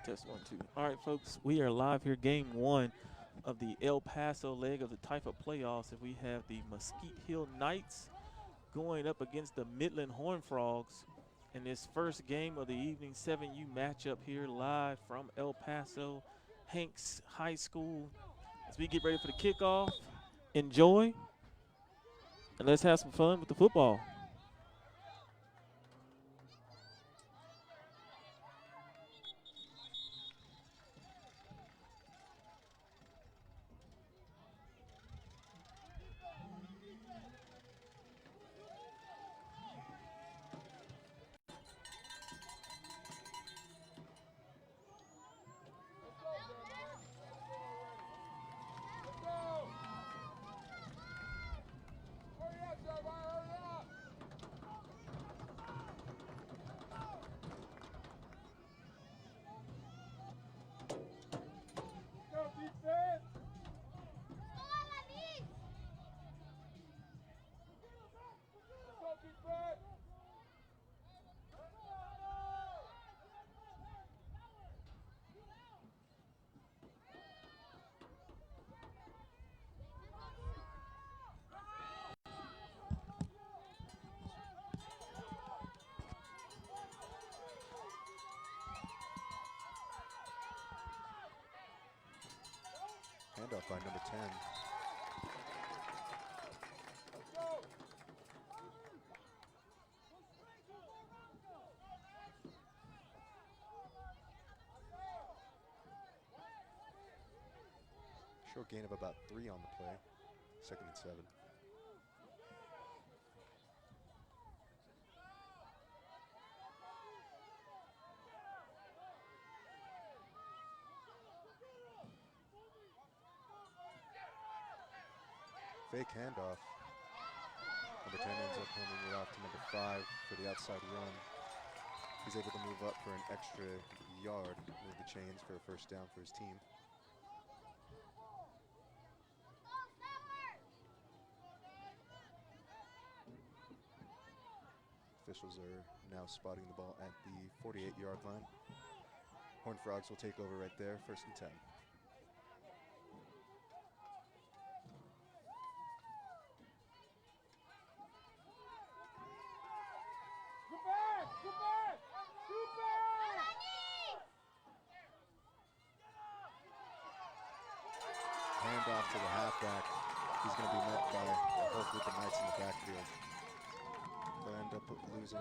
Test 1, 2. All right, folks, we are live here, game 1 of the El Paso leg of the Taifa playoffs. And we have the Mesquite Hill Knights going up against the Midland Horned Frogs in this first game of the evening 7U matchup here live from El Paso Hanks High School. As we get ready for the kickoff, enjoy, and let's have some fun with the football. Handoff by number 10. Short gain of about 3 on the play. 2nd and 7. Fake handoff. Number 10 ends up handing it off to number 5 for the outside run. He's able to move up for an extra yard, move the chains for a first down for his team. Officials are now spotting the ball at the 48-yard line. Horned Frogs will take over right there, 1st and 10. Handoff to the halfback. He's going to be met by a whole group of Knights in the backfield. They'll end up losing,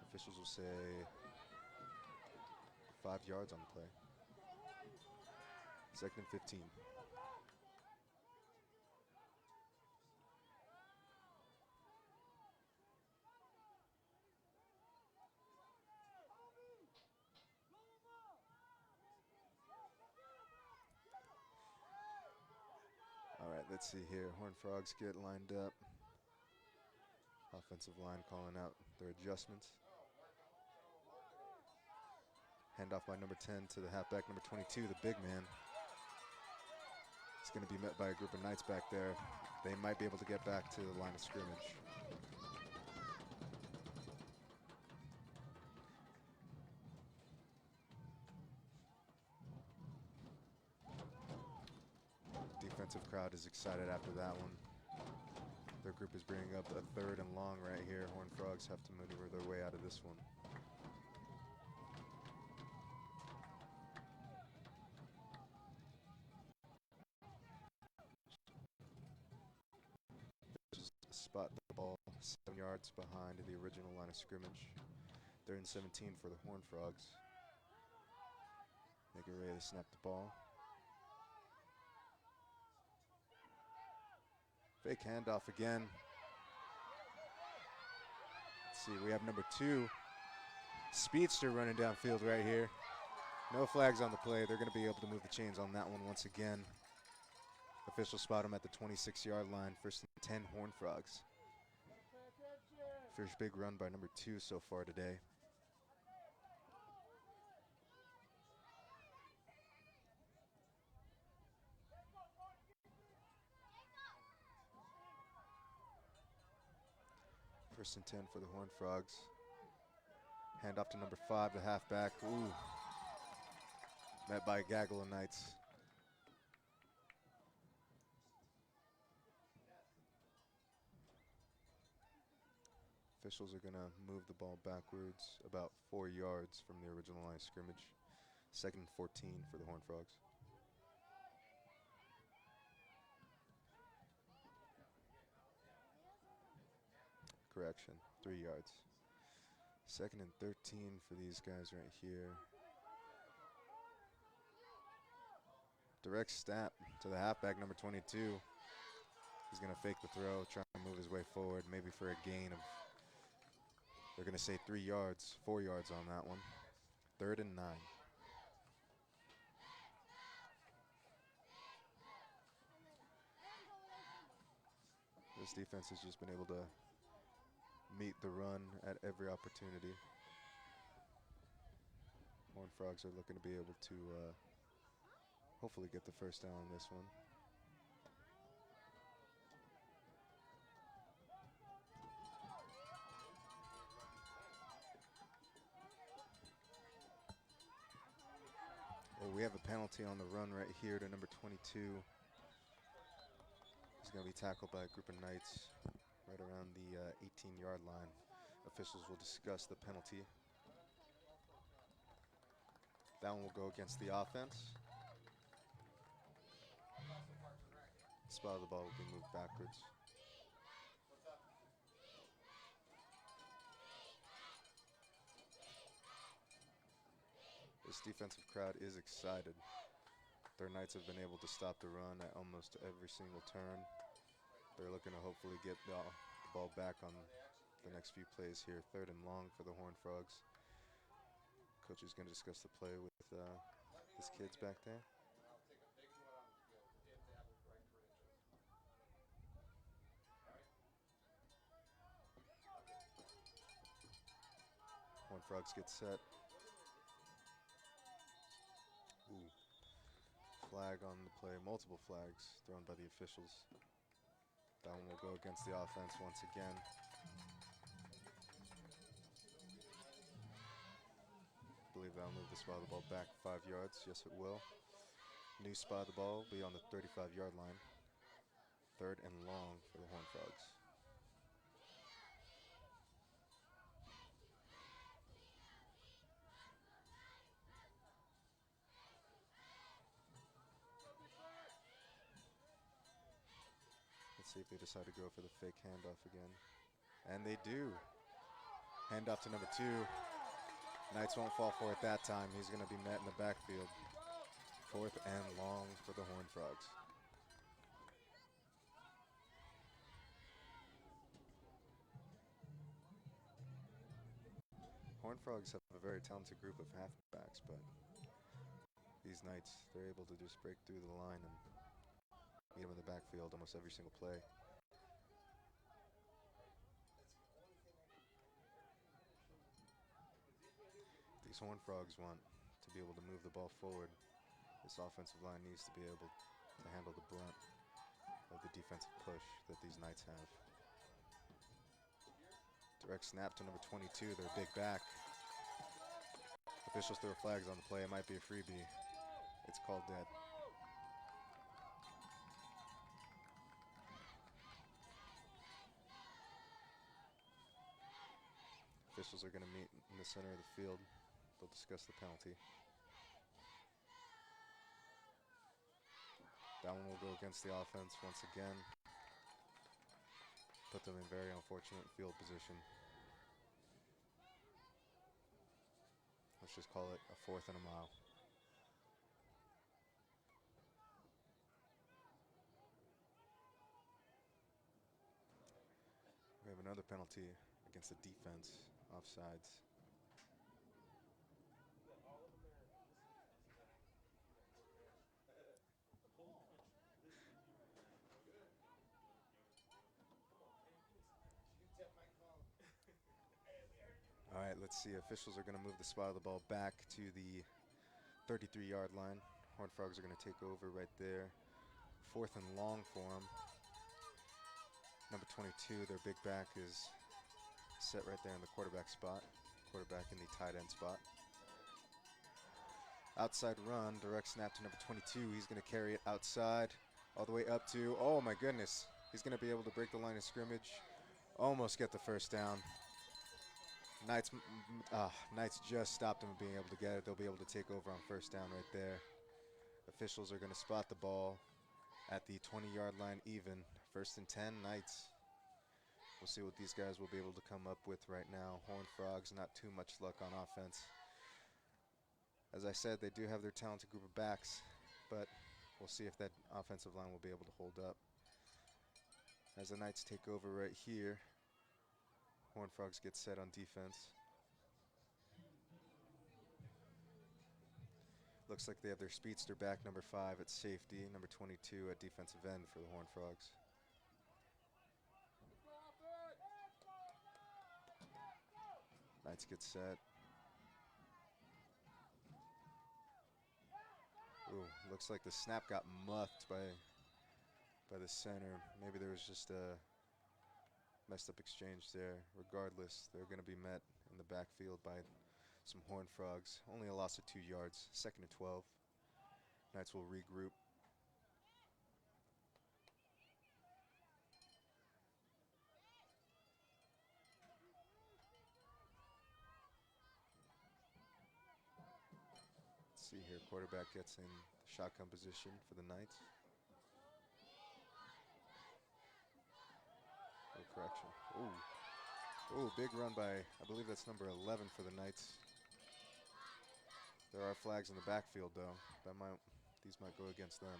officials will say, 5 yards on the play. 2nd and 15. All right, let's see here. Horned Frogs get lined up. Offensive line calling out their adjustments. Handoff by number 10 to the halfback, number 22, the big man. It's going to be met by a group of Knights back there. They might be able to get back to the line of scrimmage. Defensive crowd is excited after that one. Their group is bringing up a 3rd and long right here. Horned Frogs have to maneuver their way out of this one. Just spot the ball 7 yards behind the original line of scrimmage. 3rd and 17 for the Horned Frogs. They get ready to snap the ball. Fake handoff again. Let's see, we have number 2, Speedster, running downfield right here. No flags on the play. They're going to be able to move the chains on that one once again. Officials spot him at the 26-yard line. 1st and 10, Horned Frogs. First big run by number 2 so far today. First and 10 for the Horned Frogs. Hand off to number 5, the halfback. Ooh. Met by a gaggle of Knights. Officials are going to move the ball backwards about 4 yards from the original line of scrimmage. 2nd and 14 for the Horned Frogs. Correction, 3 yards. 2nd and 13 for these guys right here. Direct snap to the halfback, number 22. He's going to fake the throw, try and move his way forward, maybe for a gain of, they're going to say 3 yards, 4 yards on that one. 3rd and 9. This defense has just been able to meet the run at every opportunity. Horned Frogs are looking to be able to hopefully get the first down on this one. Well, we have a penalty on the run right here to number 22. He's going to be tackled by a group of Knights right around the 18-yard line. Officials will discuss the penalty. That one will go against the offense. Spot of the ball will be moved backwards. This defensive crowd is excited. Their Knights have been able to stop the run at almost every single turn. They're looking to hopefully get the ball back on the next few plays here. 3rd and long for the Horned Frogs. Coach is going to discuss the play with his kids back there. Horned Frogs get set. Ooh. Flag on the play, multiple flags thrown by the officials. That one will go against the offense once again. I believe that'll move the spot of the ball back 5 yards. Yes, it will. New spot of the ball will be on the 35-yard line. 3rd and long for the Horned Frogs. Let's see if they decide to go for the fake handoff again. And they do. Handoff to number 2. Knights won't fall for it that time. He's going to be met in the backfield. 4th and long for the Horned Frogs. Horned Frogs have a very talented group of halfbacks, but these Knights, they're able to just break through the line and meet them in the backfield almost every single play. These Horned Frogs want to be able to move the ball forward. This offensive line needs to be able to handle the brunt of the defensive push that these Knights have. Direct snap to number 22, their big back. Officials throw flags on the play. It might be a freebie. It's called dead. Officials are going to meet in the center of the field. They'll discuss the penalty. That one will go against the offense once again. Put them in very unfortunate field position. Let's just call it a 4th and a mile. We have another penalty against the defense, offsides. All right, let's see. Officials are going to move the spot of the ball back to the 33-yard line. Horned Frogs are going to take over right there. 4th and long for them. Number 22, their big back, is set right there in the quarterback spot. Quarterback in the tight end spot. Outside run, direct snap to number 22. He's going to carry it outside all the way up to, oh my goodness. He's going to be able to break the line of scrimmage. Almost get the first down. Knights just stopped him from being able to get it. They'll be able to take over on first down right there. Officials are going to spot the ball at the 20-yard line even. 1st and 10, Knights. We'll see what these guys will be able to come up with right now. Horned Frogs, not too much luck on offense. As I said, they do have their talented group of backs, but we'll see if that offensive line will be able to hold up. As the Knights take over right here, Horned Frogs get set on defense. Looks like they have their speedster back, number 5 at safety, number 22 at defensive end for the Horned Frogs. Knights get set. Ooh, looks like the snap got muffed by the center. Maybe there was just a messed up exchange there. Regardless, they're going to be met in the backfield by some Horned Frogs. Only a loss of 2 yards. 2nd and 12. Knights will regroup. Let's see here. Quarterback gets in shotgun position for the Knights. No correction. Ooh. Ooh, big run by, I believe that's number 11 for the Knights. There are flags in the backfield though. These might go against them.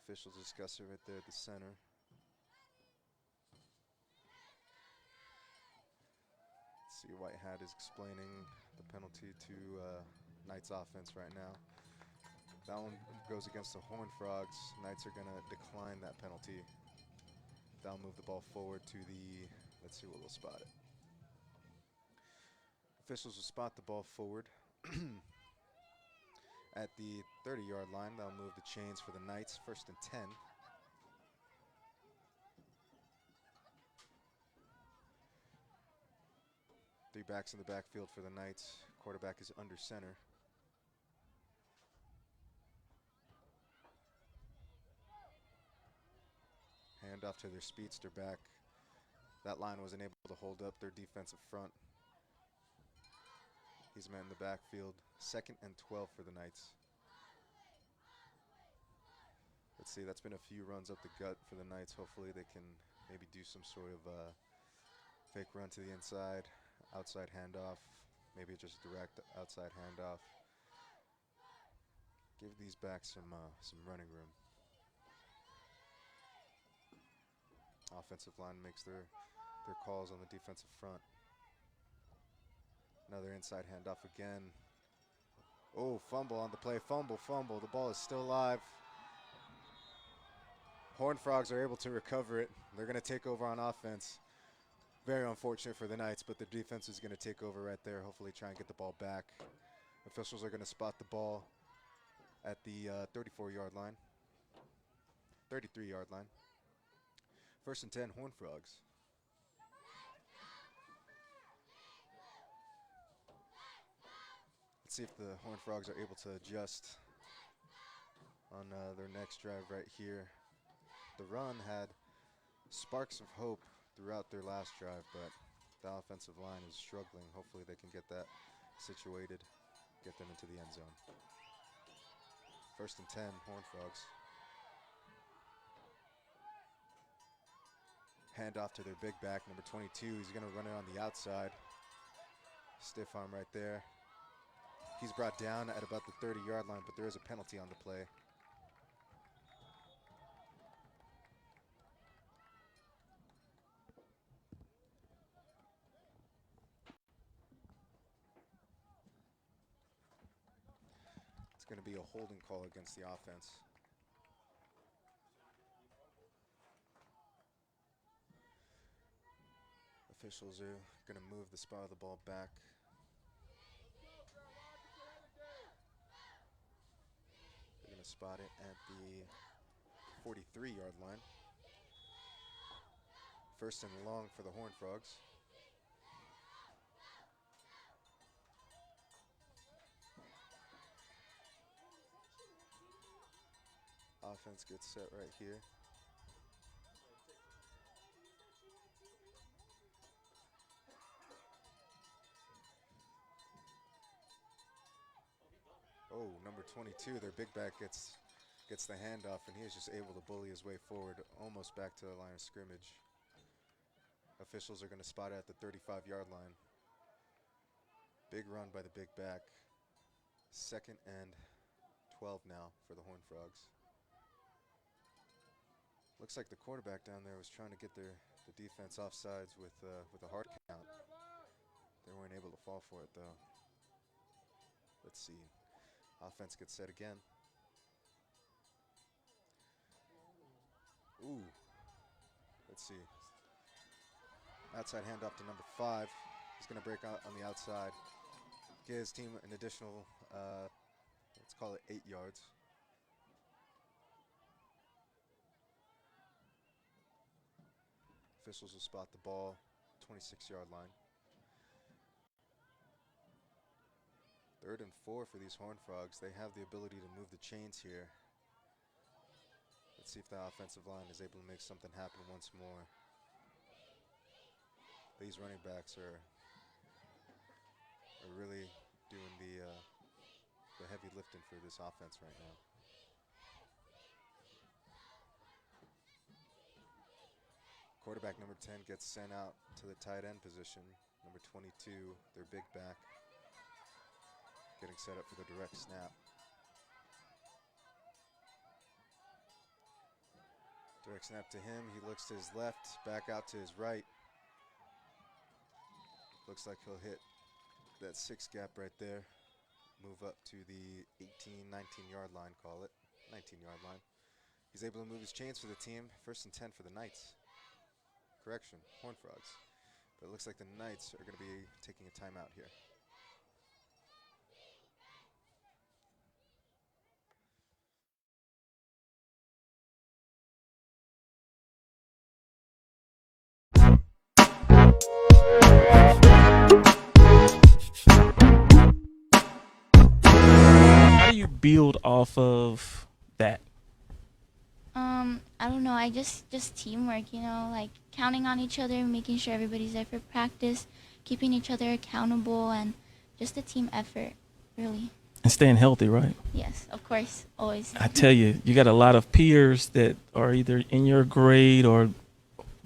Officials discuss it right there at the center. Let's see, White Hat is explaining the penalty to Knights offense right now. That one goes against the Horned Frogs. Knights are gonna decline that penalty. That'll move the ball forward to the, let's see what we'll spot it. Officials will spot the ball forward at the 30-yard line. That'll move the chains for the Knights. 1st and 10. Three backs in the backfield for the Knights. Quarterback is under center. Hand off to their speedster back. That line wasn't able to hold up their defensive front. He's met in the backfield. 2nd and 12 for the Knights. Let's see, that's been a few runs up the gut for the Knights. Hopefully they can maybe do some sort of fake run to the inside, outside handoff, maybe just direct outside handoff. Give these backs some running room. Offensive line makes their calls on the defensive front. Another inside handoff again. Oh, fumble on the play. Fumble. The ball is still alive. Horned Frogs are able to recover it. They're going to take over on offense. Very unfortunate for the Knights, but the defense is going to take over right there. Hopefully try and get the ball back. Officials are going to spot the ball at the 34-yard line. 33-yard line. 1st and 10, Horned Frogs. Let's see if the Horned Frogs are able to adjust on their next drive right here. The run had sparks of hope throughout their last drive, but the offensive line is struggling. Hopefully they can get that situated, get them into the end zone. 1st and 10, Horned Frogs. Hand off to their big back, number 22. He's going to run it on the outside. Stiff arm right there. He's brought down at about the 30-yard line, but there is a penalty on the play. It's going to be a holding call against the offense. Officials are going to move the spot of the ball back. They're going to spot it at the 43-yard line. First and long for the Horned Frogs. Offense gets set right here. Oh, number 22, their big back gets the handoff, and he is just able to bully his way forward, almost back to the line of scrimmage. Officials are going to spot it at the 35-yard line. Big run by the big back. 2nd and 12 now for the Horned Frogs. Looks like the quarterback down there was trying to get the defense offsides with a hard count. They weren't able to fall for it, though. Let's see. Offense gets set again. Ooh. Let's see. Outside handoff to number 5. He's going to break out on the outside. Get his team an additional, let's call it 8 yards. Officials will spot the ball, 26-yard line. 3rd and 4 for these Horned Frogs. They have the ability to move the chains here. Let's see if the offensive line is able to make something happen once more. These running backs are really doing the heavy lifting for this offense right now. Quarterback number 10 gets sent out to the tight end position. Number 22, their big back, getting set up for the direct snap. Direct snap to him. He looks to his left, back out to his right. Looks like he'll hit that 6 gap right there. Move up to the 18, 19-yard line, call it. 19-yard line. He's able to move his chains for the team. 1st and 10 for the Knights. Correction, Horned Frogs. But it looks like the Knights are going to be taking a timeout here. How do you build off of that? I don't know. I just teamwork, like counting on each other, making sure everybody's there for practice, keeping each other accountable, and just a team effort, really. And staying healthy, right? Yes, of course, always. I tell you, you got a lot of peers that are either in your grade or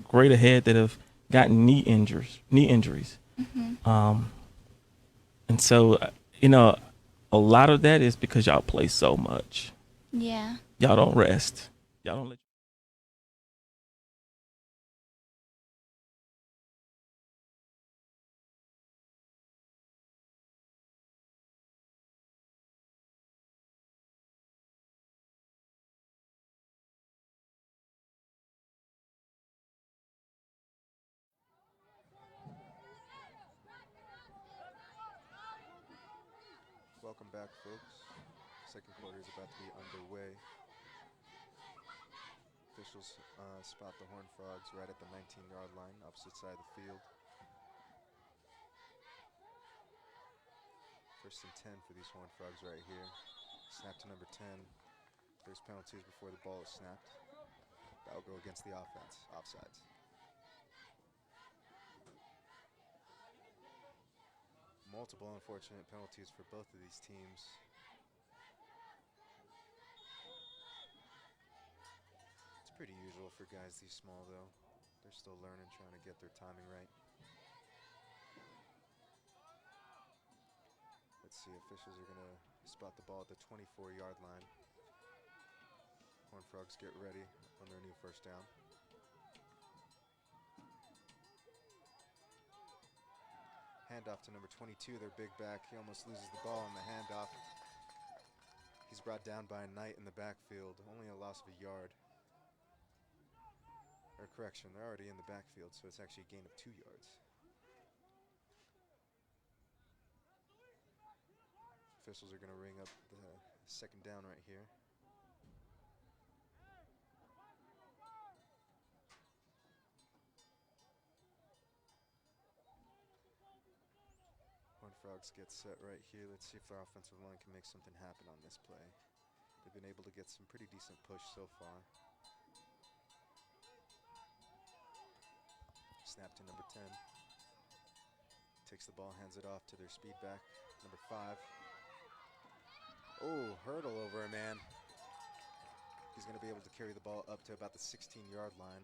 grade ahead that have gotten knee injuries. And so, a lot of that is because y'all play so much. Yeah. Y'all don't rest. Y'all don't let. Welcome back, folks. Second quarter is about to be underway. Officials spot the Horned Frogs right at the 19-yard line, opposite side of the field. 1st and 10 for these Horned Frogs right here. Snap to number 10. There's penalties before the ball is snapped. That will go against the offense. Offsides. Multiple unfortunate penalties for both of these teams. It's pretty usual for guys these small, though. They're still learning, trying to get their timing right. Let's see, officials are going to spot the ball at the 24-yard line. Horned Frogs get ready on their new 1st down. Handoff to number 22, their big back. He almost loses the ball on the handoff. He's brought down by a Knight in the backfield. Only a loss of a yard. Or correction, they're already in the backfield, so it's actually a gain of 2 yards. Officials are going to ring up the 2nd down right here. Frogs get set right here. Let's see if their offensive line can make something happen on this play. They've been able to get some pretty decent push so far. Snap to number 10. Takes the ball, hands it off to their speed back, number 5. Oh, hurdle over a man. He's going to be able to carry the ball up to about the 16-yard line.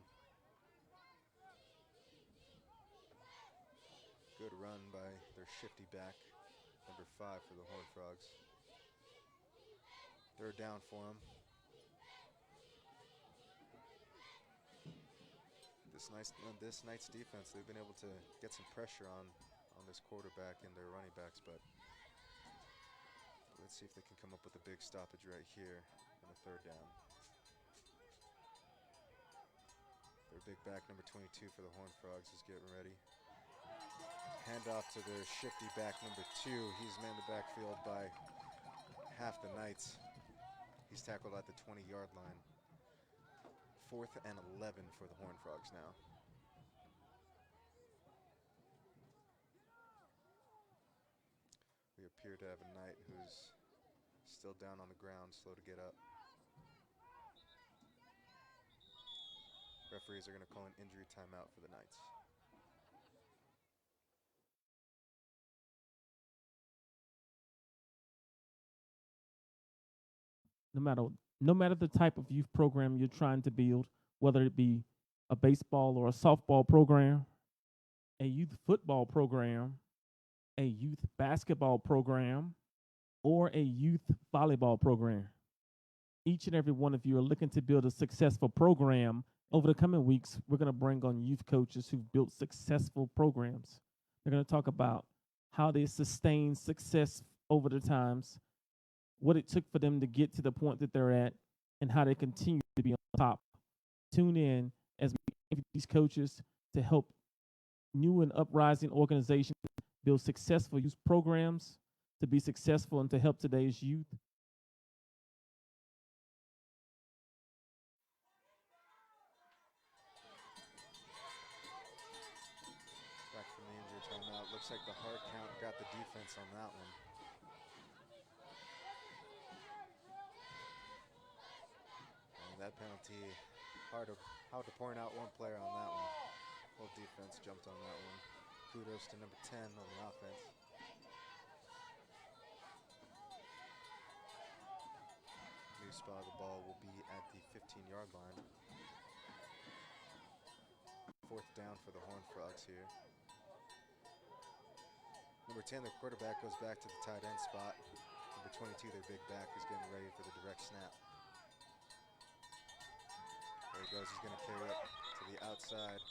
Good run by their shifty back, number 5 for the Horned Frogs. Third down for him. This Knights defense, they've been able to get some pressure on this quarterback and their running backs, but let's see if they can come up with a big stoppage right here on the third down. Their big back, number 22 for the Horned Frogs, is getting ready. Handoff to their shifty back, number 2. He's manned the backfield by half the Knights. He's tackled at the 20-yard line. 4th and 11 for the Horned Frogs now. We appear to have a Knight who's still down on the ground, slow to get up. Referees are going to call an injury timeout for the Knights. No matter the type of youth program you're trying to build, whether it be a baseball or a softball program, a youth football program, a youth basketball program, or a youth volleyball program. Each and every one of you are looking to build a successful program. Over the coming weeks, we're going to bring on youth coaches who've built successful programs. They're going to talk about how they sustain success over the times, what it took for them to get to the point that they're at, and how they continue to be on top. Tune in as we interview these coaches to help new and uprising organizations build successful youth programs, to be successful and to help today's youth. Back from the injury timeout. Looks like the hard count got the defense on that one. That penalty, hard to point out one player on that one. Whole defense jumped on that one. Kudos to number 10 on the offense. New spot of the ball will be at the 15-yard line. 4th down for the Horned Frogs here. Number 10, their quarterback, goes back to the tight end spot. Number 22, their big back, is getting ready for the direct snap. There he goes, he's going to carry it to the outside.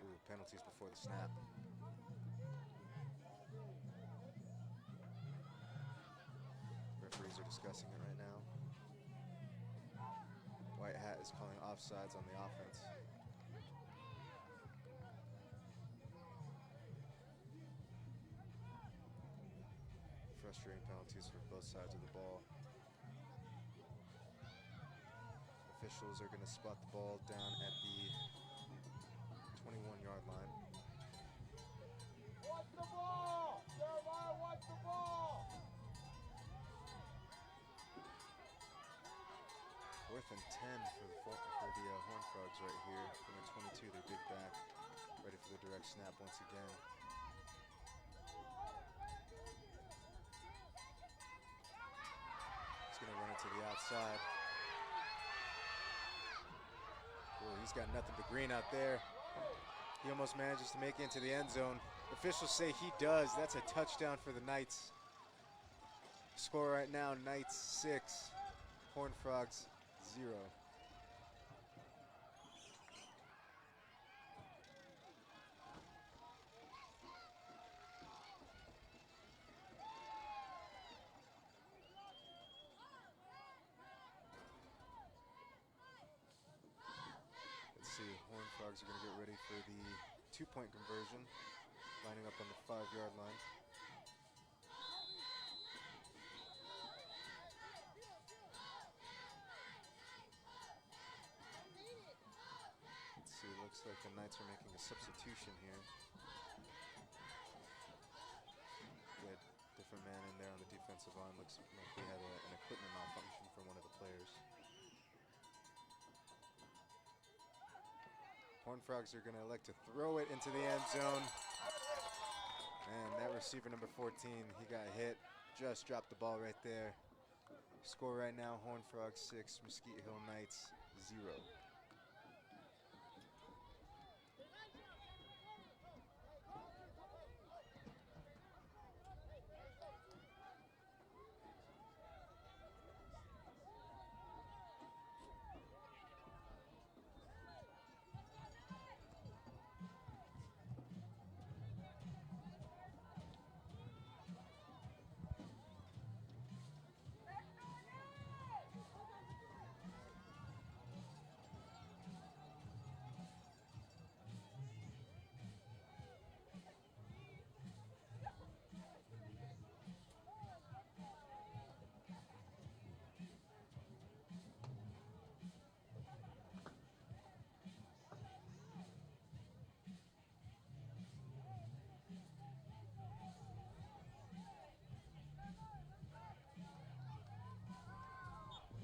Ooh, penalties before the snap. Referees are discussing it right now. White Hat is calling offsides on the offense. Frustrating penalties for both sides of the ball. Officials are going to spot the ball down at the 21-yard line. Watch the ball! Jeremiah, watch the ball! 4th and 10 for the Horned Frogs right here. Number 22, their big back, ready for the direct snap once again. He's going to run it to the outside. Ooh, he's got nothing but green out there. He almost manages to make it into the end zone. Officials say he does. That's a touchdown for the Knights. Score right now, Knights 6, Horned Frogs 0. Horned Frogs are going to get ready for the 2-point conversion, lining up on the 5-yard line. Let's see, it looks like the Knights are making a substitution here. We had offensive line. Looks like we had an equipment malfunction from one of the players. Horned Frogs are going to elect to throw it into the end zone. And that receiver, number 14, he got hit. Just dropped the ball right there. Score right now, Horned Frogs 6, Mesquite Hill Knights 0.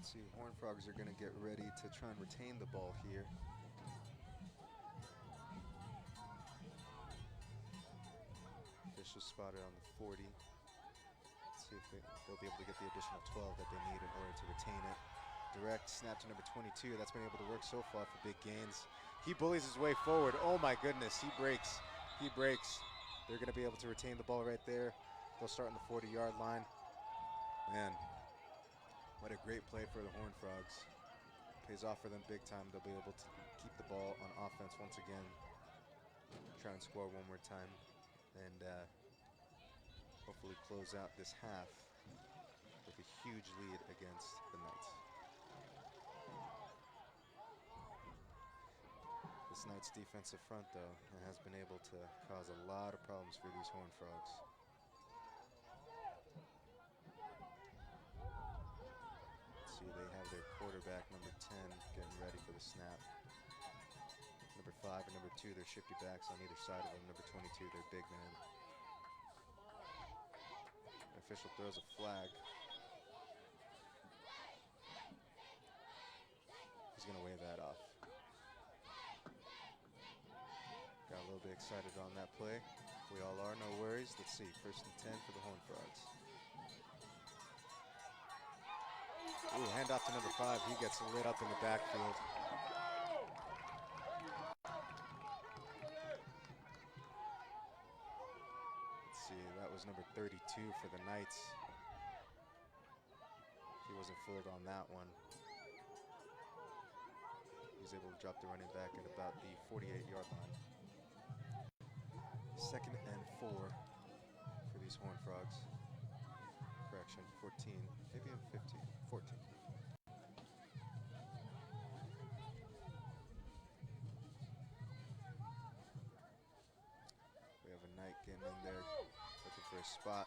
Let's see, Horned Frogs are going to get ready to try and retain the ball here. Officials spotted on the 40. Let's see if they'll be able to get the additional 12 that they need in order to retain it. Direct snap to number 22. That's been able to work so far for big gains. He bullies his way forward. Oh my goodness, he breaks. He breaks. They're going to be able to retain the ball right there. They'll start on the 40-yard line. Man, what a great play for the Horned Frogs. Pays off for them big time. They'll be able to keep the ball on offense once again. Try and score one more time. And hopefully close out this half with a huge lead against the Knights. This Knights defensive front, though, has been able to cause a lot of problems for these Horned Frogs. Let's see, they have their quarterback, number 10, getting ready for the snap. Number 5 and number 2, they're shifty backs on either side of them. Number 22, their big man. The official throws a flag. He's going to wave that off. Got a little bit excited on that play. We all are, no worries. Let's see, 1st and 10 for the Horned Frogs. Ooh, handoff to number 5. He gets lit up in the backfield. Let's see, that was number 32 for the Knights. He wasn't fooled on that one. He was able to drop the running back at about the 48-yard line. 2nd and 4 for these Horned Frogs. Correction, 14, maybe I'm 15, 14. We have a Knight getting in there, looking for a spot.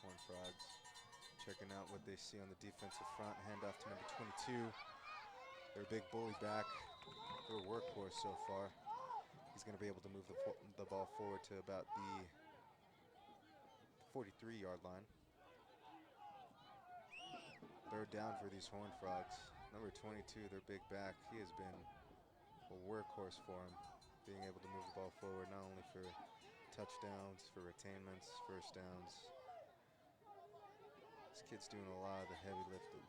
Horned Frogs checking out what they see on the defensive front. Handoff to number 22. Their big bully back. Their workhorse so far. He's going to be able to move the ball forward to about the 43-yard line. 3rd down for these Horned Frogs. Number 22, their big back. He has been a workhorse for him, being able to move the ball forward not only for touchdowns, for retainments, 1st downs. This kid's doing a lot of the heavy lifting.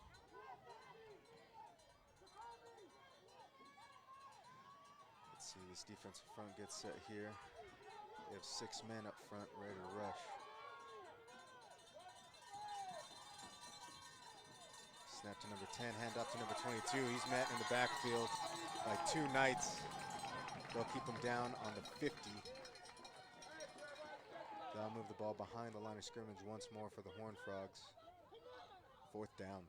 Let's see, this defensive front gets set here. They have 6 men up front ready to rush. Snap to number 10, hand up to number 22. He's met in the backfield by 2 Knights. They'll keep him down on the 50. They'll move the ball behind the line of scrimmage once more for the Horned Frogs. 4th down.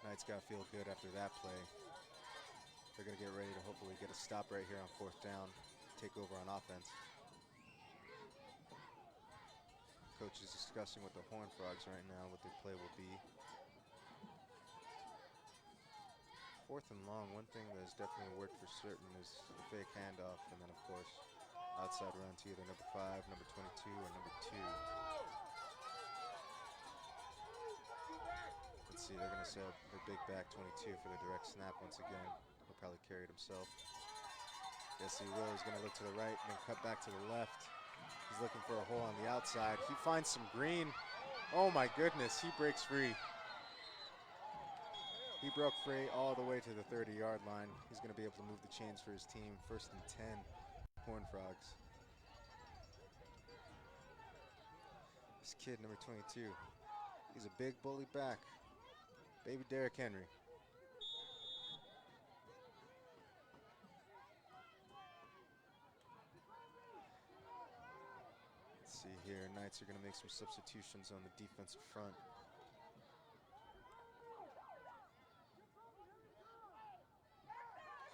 Knights got to feel good after that play. they're going to get ready to hopefully get a stop right here on 4th down, take over on offense. Coach is discussing with the Horned Frogs right now what their play will be. 4th and long, one thing that has definitely worked for certain is the fake handoff, and then of course outside run to either number 5, number 22, or number 2. Let's see, they're going to set up their big back 22 for the direct snap once again. He'll probably carry it himself. Yes, he will. He's going to look to the right and then cut back to the left. He's looking for a hole on the outside. He finds some green. Oh my goodness, he breaks free. He broke free all the way to the 30-yard line. He's going to be able to move the chains for his team. 1st and 10, Horned Frogs. This kid, number 22, he's a big bully back. Baby Derrick Henry. Let's see here, Knights are going to make some substitutions on the defensive front.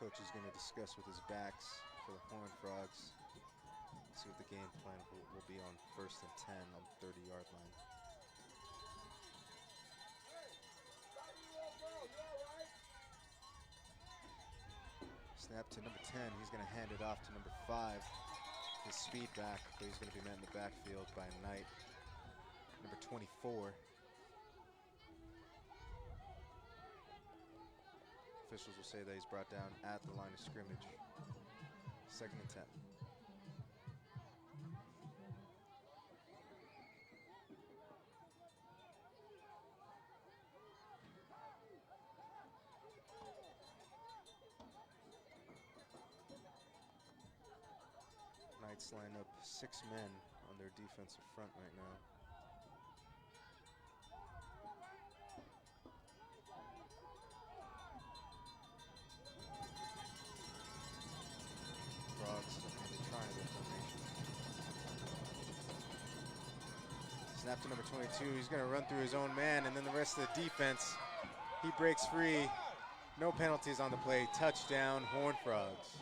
Coach is going to discuss with his backs for the Horned Frogs. See what the game plan will be on 1st and 10 on the 30-yard line. Snap to number 10. He's going to hand it off to number 5. His speed back, but he's going to be met in the backfield by Knight. Number 24. Officials will say that he's brought down at the line of scrimmage. 2nd and 10. Knights line up 6 men on their defensive front right now. Frogs in the triangle formation. Snap to number 22. He's going to run through his own man, and then the rest of the defense. He breaks free. No penalties on the play. Touchdown, Horned Frogs.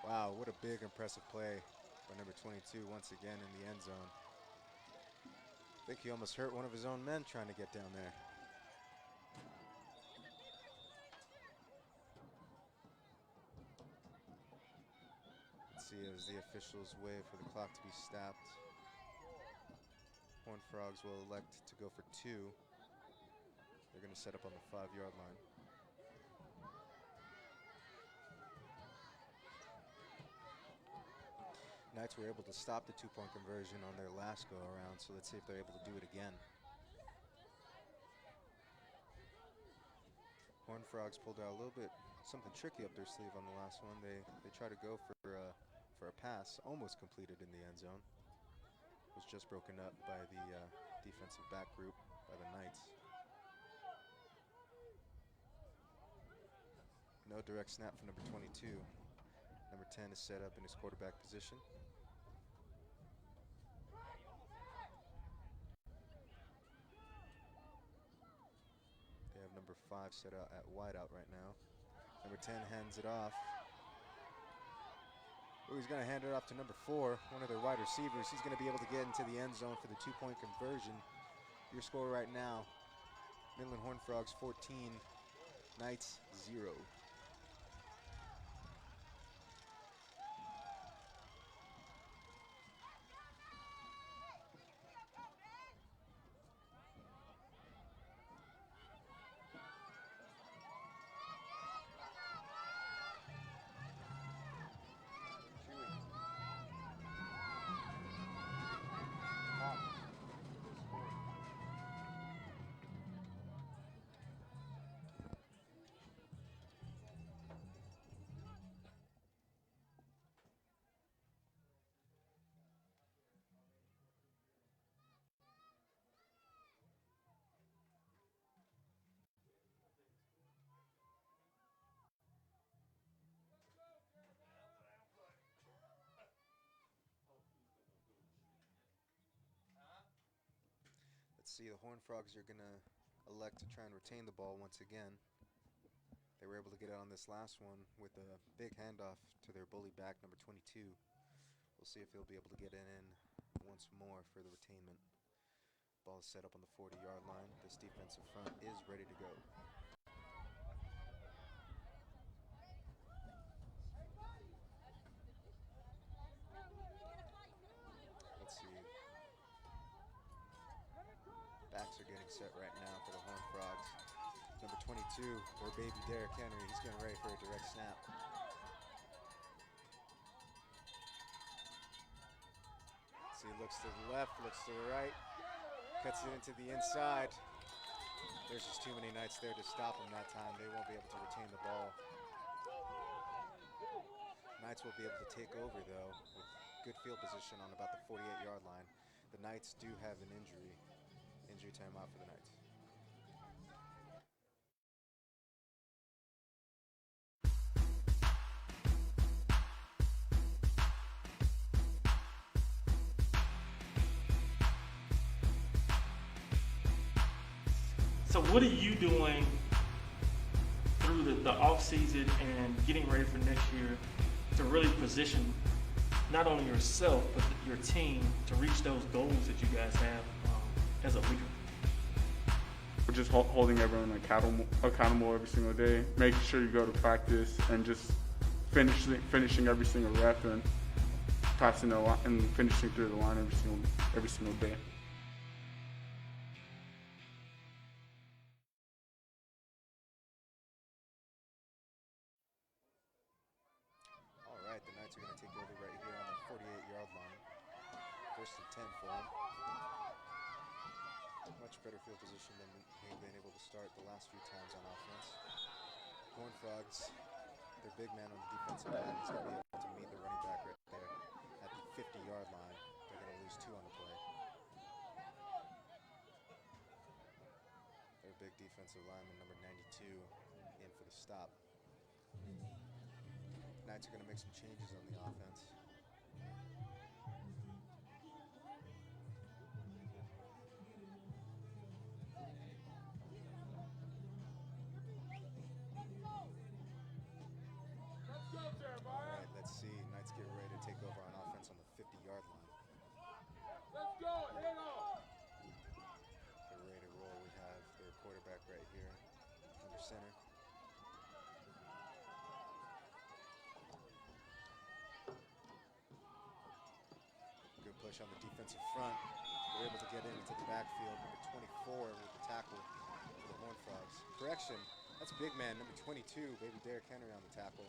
Wow, what a big, impressive play by number 22 once again in the end zone. I think he almost hurt one of his own men trying to get down there. Let's see as the officials wait for the clock to be stopped. Horned Frogs will elect to go for 2. They're going to set up on the 5-yard line. Knights were able to stop the 2-point conversion on their last go-around, so let's see if they're able to do it again. Horned Frogs pulled out a little bit, something tricky up their sleeve on the last one. They tried to go for a pass, almost completed in the end zone. It was just broken up by the defensive back group, by the Knights. No direct snap for number 22. Number 10 is set up in his quarterback position. They have number 5 set out at wideout right now. Number 10 hands it off. Ooh, he's going to hand it off to number 4, one of their wide receivers. He's going to be able to get into the end zone for the 2-point conversion. Your score right now, Midland Horned Frogs 14, Knights 0. Let's see, the Horned Frogs are going to elect to try and retain the ball once again. able to get out on this last one with a big handoff to their bully back, number 22. We'll see if he'll be able to get it in once more for the retainment. Ball is set up on the 40-yard line. This defensive front is ready to go. Let's see. Backs are getting set right now for the Horned Frogs. Number 22, their baby Derrick Henry. He's getting ready for a direct snap. See, looks to the left, looks to the right, cuts it into the inside. There's just too many Knights there to stop them that time. They won't be able to retain the ball. Knights will be able to take over, though, with good field position on about the 48-yard line. The Knights do have an injury. Injury timeout for the Knights. So what are you doing through the off season and getting ready for next year to really position not only yourself but your team to reach those goals that you guys have as a leader? We're just holding everyone accountable every single day, making sure you go to practice and just finishing every single rep and passing the line and finishing through the line every single day. The Knights are going to take over right here on the 48-yard line. First and 10 for them. Much better field position than they've been able to start the last few times on offense. Horned Frogs, their big man on the defensive end is going to be able to meet the running back right there at the 50-yard line. They're going to lose 2 on the play. Their big defensive lineman, number 92, in for the stop. Knights are going to make some changes on the offense. All right, let's see. Knights get ready to take over on offense on the 50-yard line. Let's go, hit on. They're ready to roll. We have their quarterback right here under center. Push on the defensive front. They're able to get into the backfield. Number 24 with the tackle for the Horned Frogs. Correction, that's big man, number 22, baby Derrick Henry on the tackle.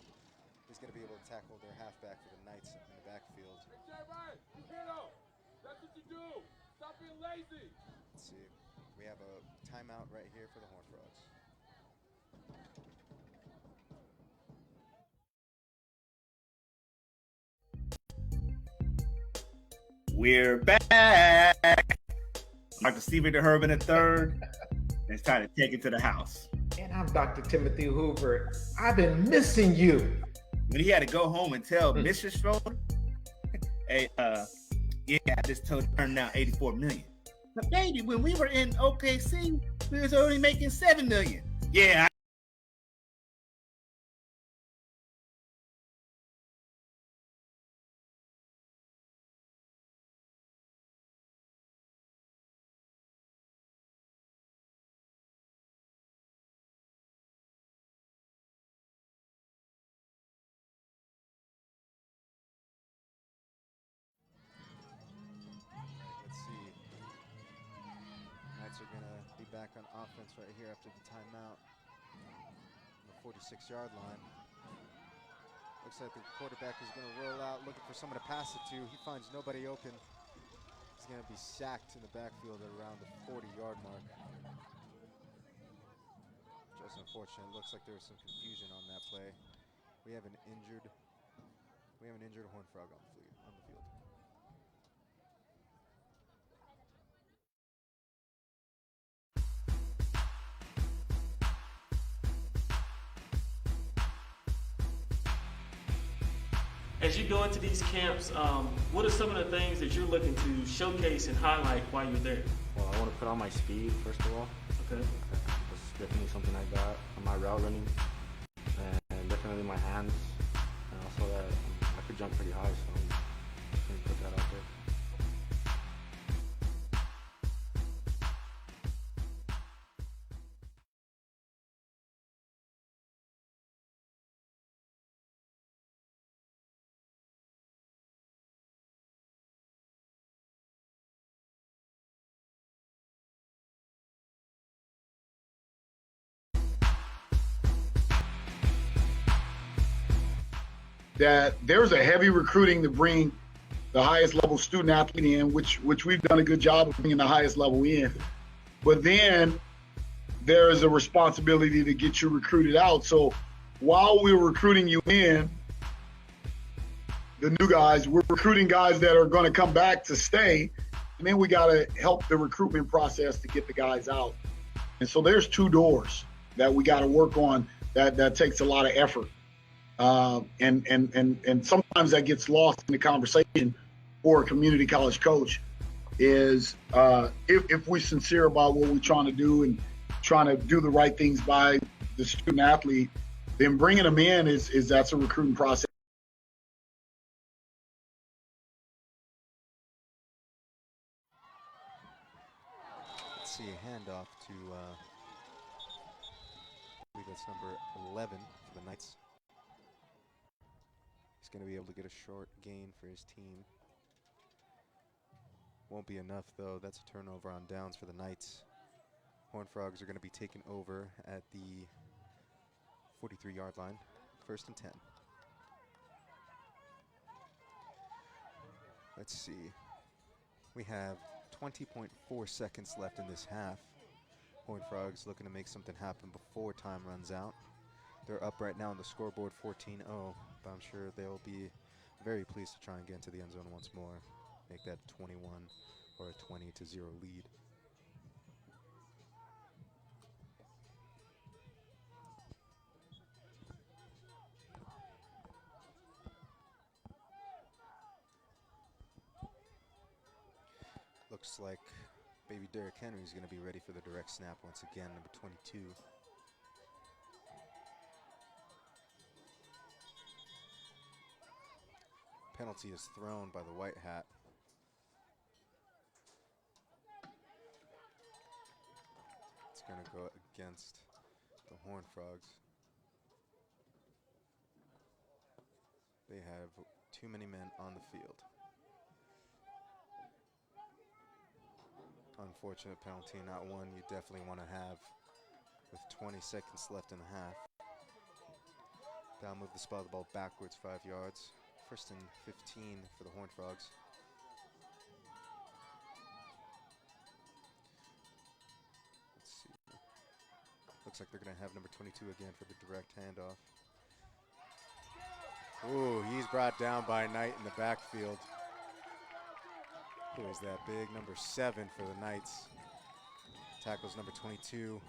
He's going to be able to tackle their halfback for the Knights in the backfield. Right, hit on. That's what you do. Stop being lazy. Let's see. We have a timeout right here for the Horned Frogs. We're back. Dr. Stephen DeHerben III. It's time to take it to the house. And I'm Dr. Timothy Hoover. I've been missing you. When he had to go home and tell Mrs. Schroeder, hey, yeah, I just told her to turn down $84 million. But baby, when we were in OKC, we was only making $7 million. Yeah. Are going to be back on offense right here after the timeout on the 46-yard line. Looks like the quarterback is going to roll out looking for someone to pass it to. He finds nobody open. He's going to be sacked in the backfield at around the 40-yard mark. Just unfortunate. Looks like there was some confusion on that play. We have an injured Horned Frog on the field. As you go into these camps, what are some of the things that you're looking to showcase and highlight while you're there? Well, I want to put on my speed, first of all. Okay. That's definitely something I got on my route running. in my hands, and also that I could jump pretty high, so I'm just going to put that out there. That there's a heavy recruiting to bring the highest level student athlete in, which we've done a good job of bringing the highest level in. But then there is a responsibility to get you recruited out. So while we're recruiting you in, the new guys, we're recruiting guys that are going to come back to stay. And then we got to help the recruitment process to get the guys out. And so there's two doors that we got to work on that takes a lot of effort. And sometimes that gets lost in the conversation for a community college coach is if we're sincere about what we're trying to do and trying to do the right things by the student athlete, then bringing them in is that's a recruiting process. Let's see, a handoff to, I believe that's number 11 for the Knights. He's going to be able to get a short gain for his team. Won't be enough, though. That's a turnover on downs for the Knights. Horned Frogs are going to be taken over at the 43-yard line. 1st and 10. Let's see. We have 20.4 seconds left in this half. Horned Frogs looking to make something happen before time runs out. They're up right now on the scoreboard 14-0, but I'm sure they'll be very pleased to try and get into the end zone once more. Make that 21 or a 20-0 lead. Looks like baby Derrick Henry is going to be ready for the direct snap once again, number 22. Penalty is thrown by the white hat. It's going to go against the Horned Frogs. They have too many men on the field. Unfortunate penalty, not one you definitely want to have with 20 seconds left in the half. Down move the spot of the ball backwards 5 yards. 1st and 15 for the Horned Frogs. Let's see. Looks like they're going to have number 22 again for the direct handoff. Ooh, he's brought down by Knight in the backfield. Who is that big? Number 7 for the Knights. Tackles number 22.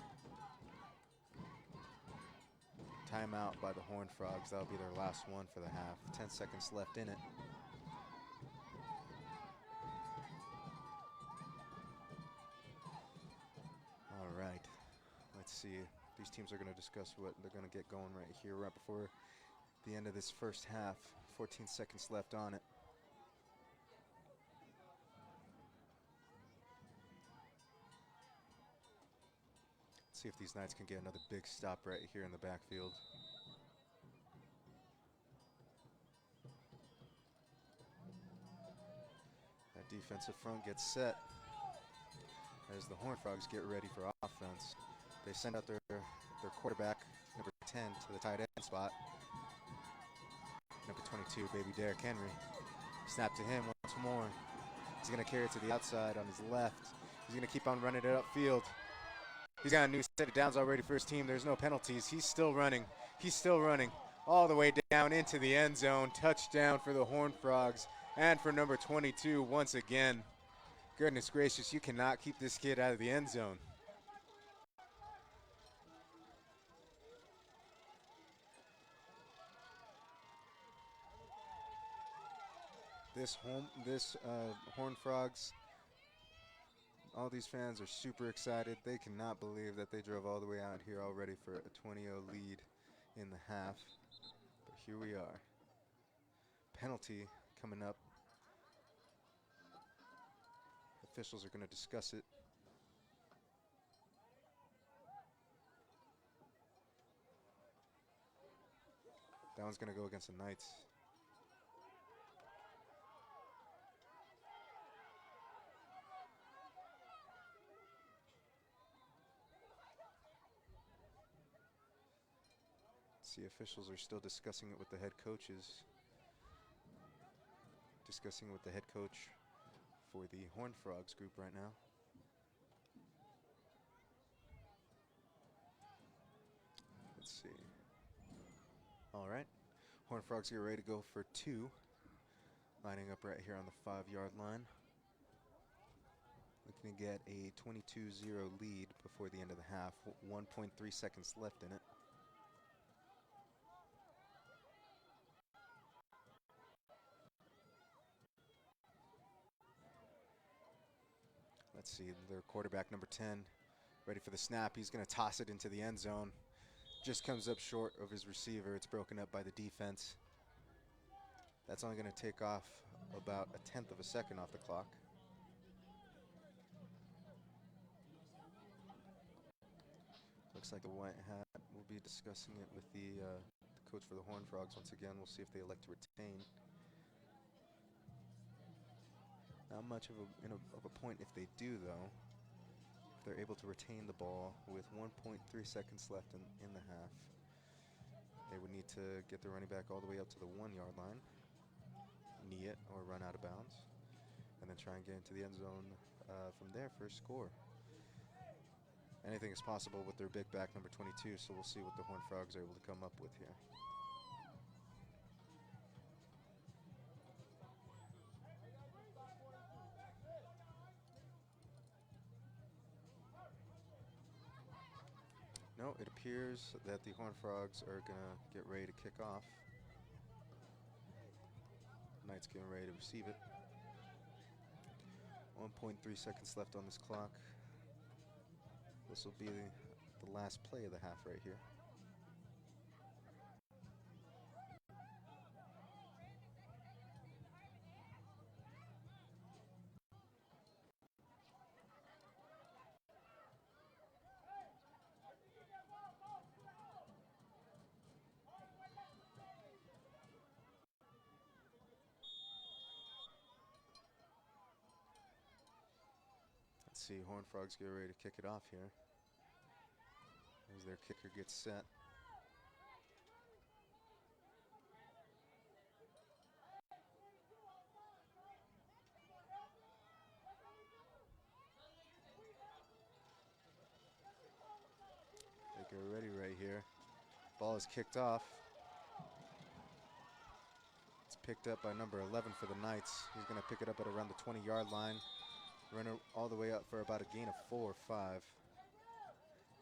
Timeout by the Horned Frogs. That'll be their last one for the half. 10 seconds left in it. All right. Let's see. These teams are going to discuss what they're going to get going right here, right before the end of this first half. 14 seconds left on it. See if these Knights can get another big stop right here in the backfield. That defensive front gets set as the Horned Frogs get ready for offense. They send out their quarterback, number 10, to the tight end spot. Number 22, baby Derrick Henry. Snap to him once more. He's going to carry it to the outside on his left. He's going to keep on running it upfield. He's got a new set of downs already for his team. There's no penalties. He's still running. He's still running all the way down into the end zone. Touchdown for the Horned Frogs and for number 22 once again. Goodness gracious, you cannot keep this kid out of the end zone. This Horned Frogs, all these fans are super excited. They cannot believe that they drove all the way out here already for a 20-0 lead in the half. here we are. Penalty coming up. Officials are going to discuss it. That one's going to go against the Knights. The officials are still discussing it with the head coaches. Discussing with the head coach for the Horned Frogs group right now. Let's see. All right. Horned Frogs get ready to go for 2. Lining up right here on the 5-yard line. Looking to get a 22-0 lead before the end of the half. 1.3 seconds left in it. Let's see, their quarterback, number 10, ready for the snap. He's going to toss it into the end zone. Just comes up short of his receiver. It's broken up by the defense. That's only going to take off about 1/10 of a second off the clock. Looks like the White Hat will be discussing it with the coach for the Horned Frogs once again. We'll see if they elect to retain. Not much of a point if they do, though. If they're able to retain the ball with 1.3 seconds left in the half, they would need to get the running back all the way up to the 1-yard line, knee it or run out of bounds, and then try and get into the end zone from there for a score. Anything is possible with their big back, number 22, so we'll see what the Horned Frogs are able to come up with here. No, it appears that the Horned Frogs are going to get ready to kick off. Knights getting ready to receive it. 1.3 seconds left on this clock. This will be the last play of the half right here. Let's see, Horned Frogs get ready to kick it off here. As their kicker gets set. They get ready right here. Ball is kicked off. It's picked up by number 11 for the Knights. He's going to pick it up at around the 20-yard line. Run all the way up for about a gain of 4 or 5.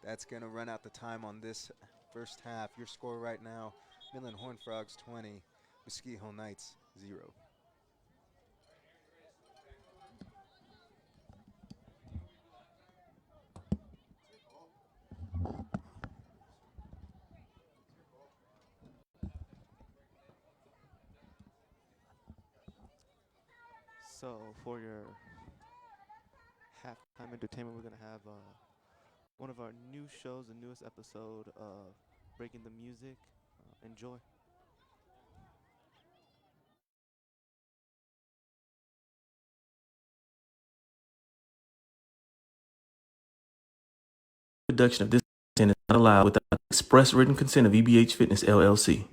That's going to run out the time on this first half. Your score right now, Midland Horned Frogs 20, Mesquite Hill Knights 0. So for your halftime entertainment, we're going to have one of our new shows, the newest episode of Breaking the Music. Enjoy. Production of this content is not allowed without the express written consent of EBH Fitness LLC.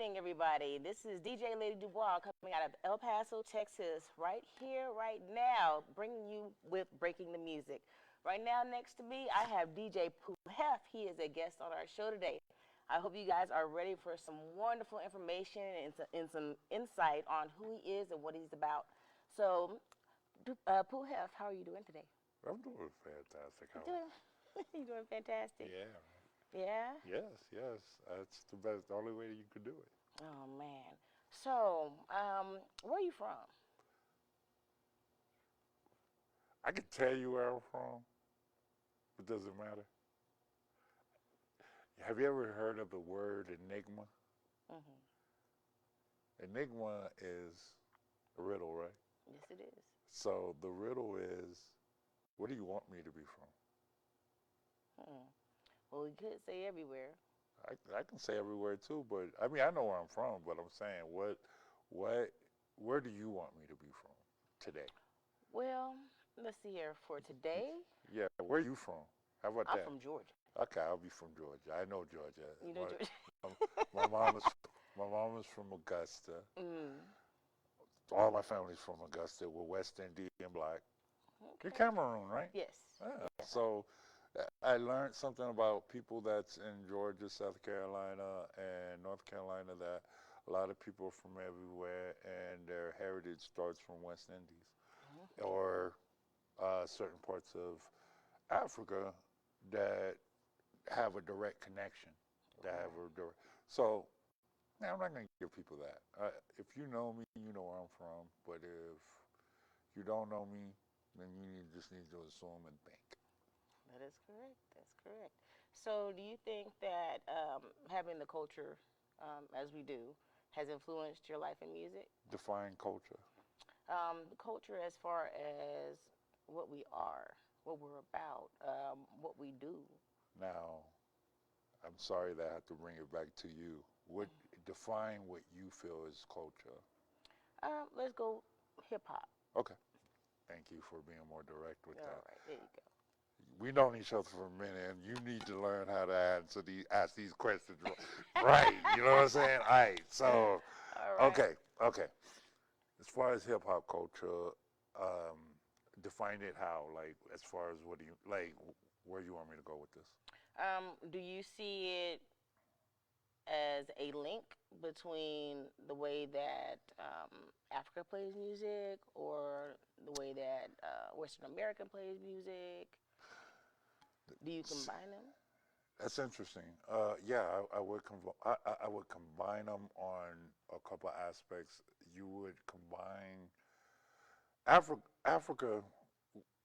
evening, everybody. This is DJ Lady Dubois coming out of El Paso, Texas, right here, right now, bringing you with Breaking the Music. Right now, next to me, I have DJ Pooh Hef. He is a guest on our show today. I hope you guys are ready for some wonderful information and some insight on who he is and what he's about. So, Pooh Hef, how are you doing today? I'm doing fantastic. You're doing fantastic. Yeah. Yeah? Yes. That's the best, the only way that you could do it. Oh, man. So, where are you from? I can tell you where I'm from, but does it matter? Have you ever heard of the word enigma? Mm-hmm. Enigma is a riddle, right? Yes, it is. So the riddle is, where do you want me to be from? Well, we could say everywhere. I can say everywhere too, but I mean, I know where I'm from, but I'm saying, where do you want me to be from today? Well, let's see here. For today, Yeah, where are you from? How about I'm that? from Georgia. Okay, I'll be from Georgia. I know Georgia. You know Georgia? my mom is from Augusta. Mm. All my family's from Augusta. We're West Indian Black. Okay. You're Cameroon, right? Yes. Yeah. So I learned something about people that's in Georgia, South Carolina, and North Carolina, that a lot of people are from everywhere, and their heritage starts from West Indies, or certain parts of Africa that have a direct connection. So now I'm not going to give people that. If you know me, you know where I'm from. But if you don't know me, then you just need to assume and think. That is correct. That's correct. So, do you think that having the culture, as we do, has influenced your life in music? Define culture. The culture as far as what we are, what we're about, what we do. Now, I'm sorry that I have to bring it back to you. Define what you feel is culture. Let's go hip hop. Okay. Thank you for being more direct with that. All right, there you go. We known each other for a minute, and you need to learn how to ask these questions right. You know what I'm saying? All right. So, All right. Okay. As far as hip hop culture, define it how? Like, as far as what do you like? Where do you want me to go with this? Do you see it as a link between the way that Africa plays music or the way that Western America plays music? Do you combine them? That's interesting. Yeah, I would combine them on a couple of aspects. You would combine Africa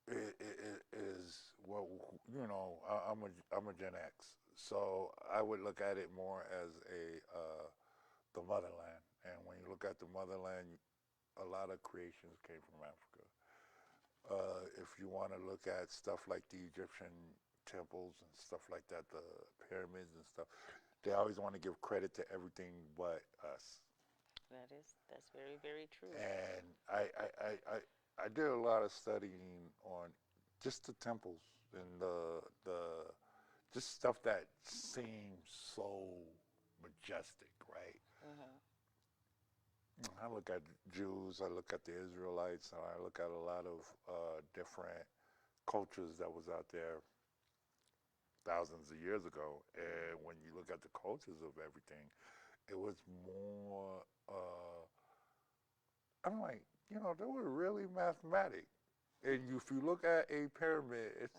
is, well, you know, I'm a Gen X, so I would look at it more as the motherland. And when you look at the motherland, a lot of creations came from Africa. If you want to look at stuff like the Egyptian temples and stuff like that, the pyramids and stuff, they always want to give credit to everything but us. That's very, very true. And I did a lot of studying on just the temples and the just stuff that seems so majestic, right? I look at Jews, I look at the Israelites, and I look at a lot of different cultures that was out there thousands of years ago. And when you look at the cultures of everything, it was more, I'm like, you know, they were really mathematic. And if you look at a pyramid,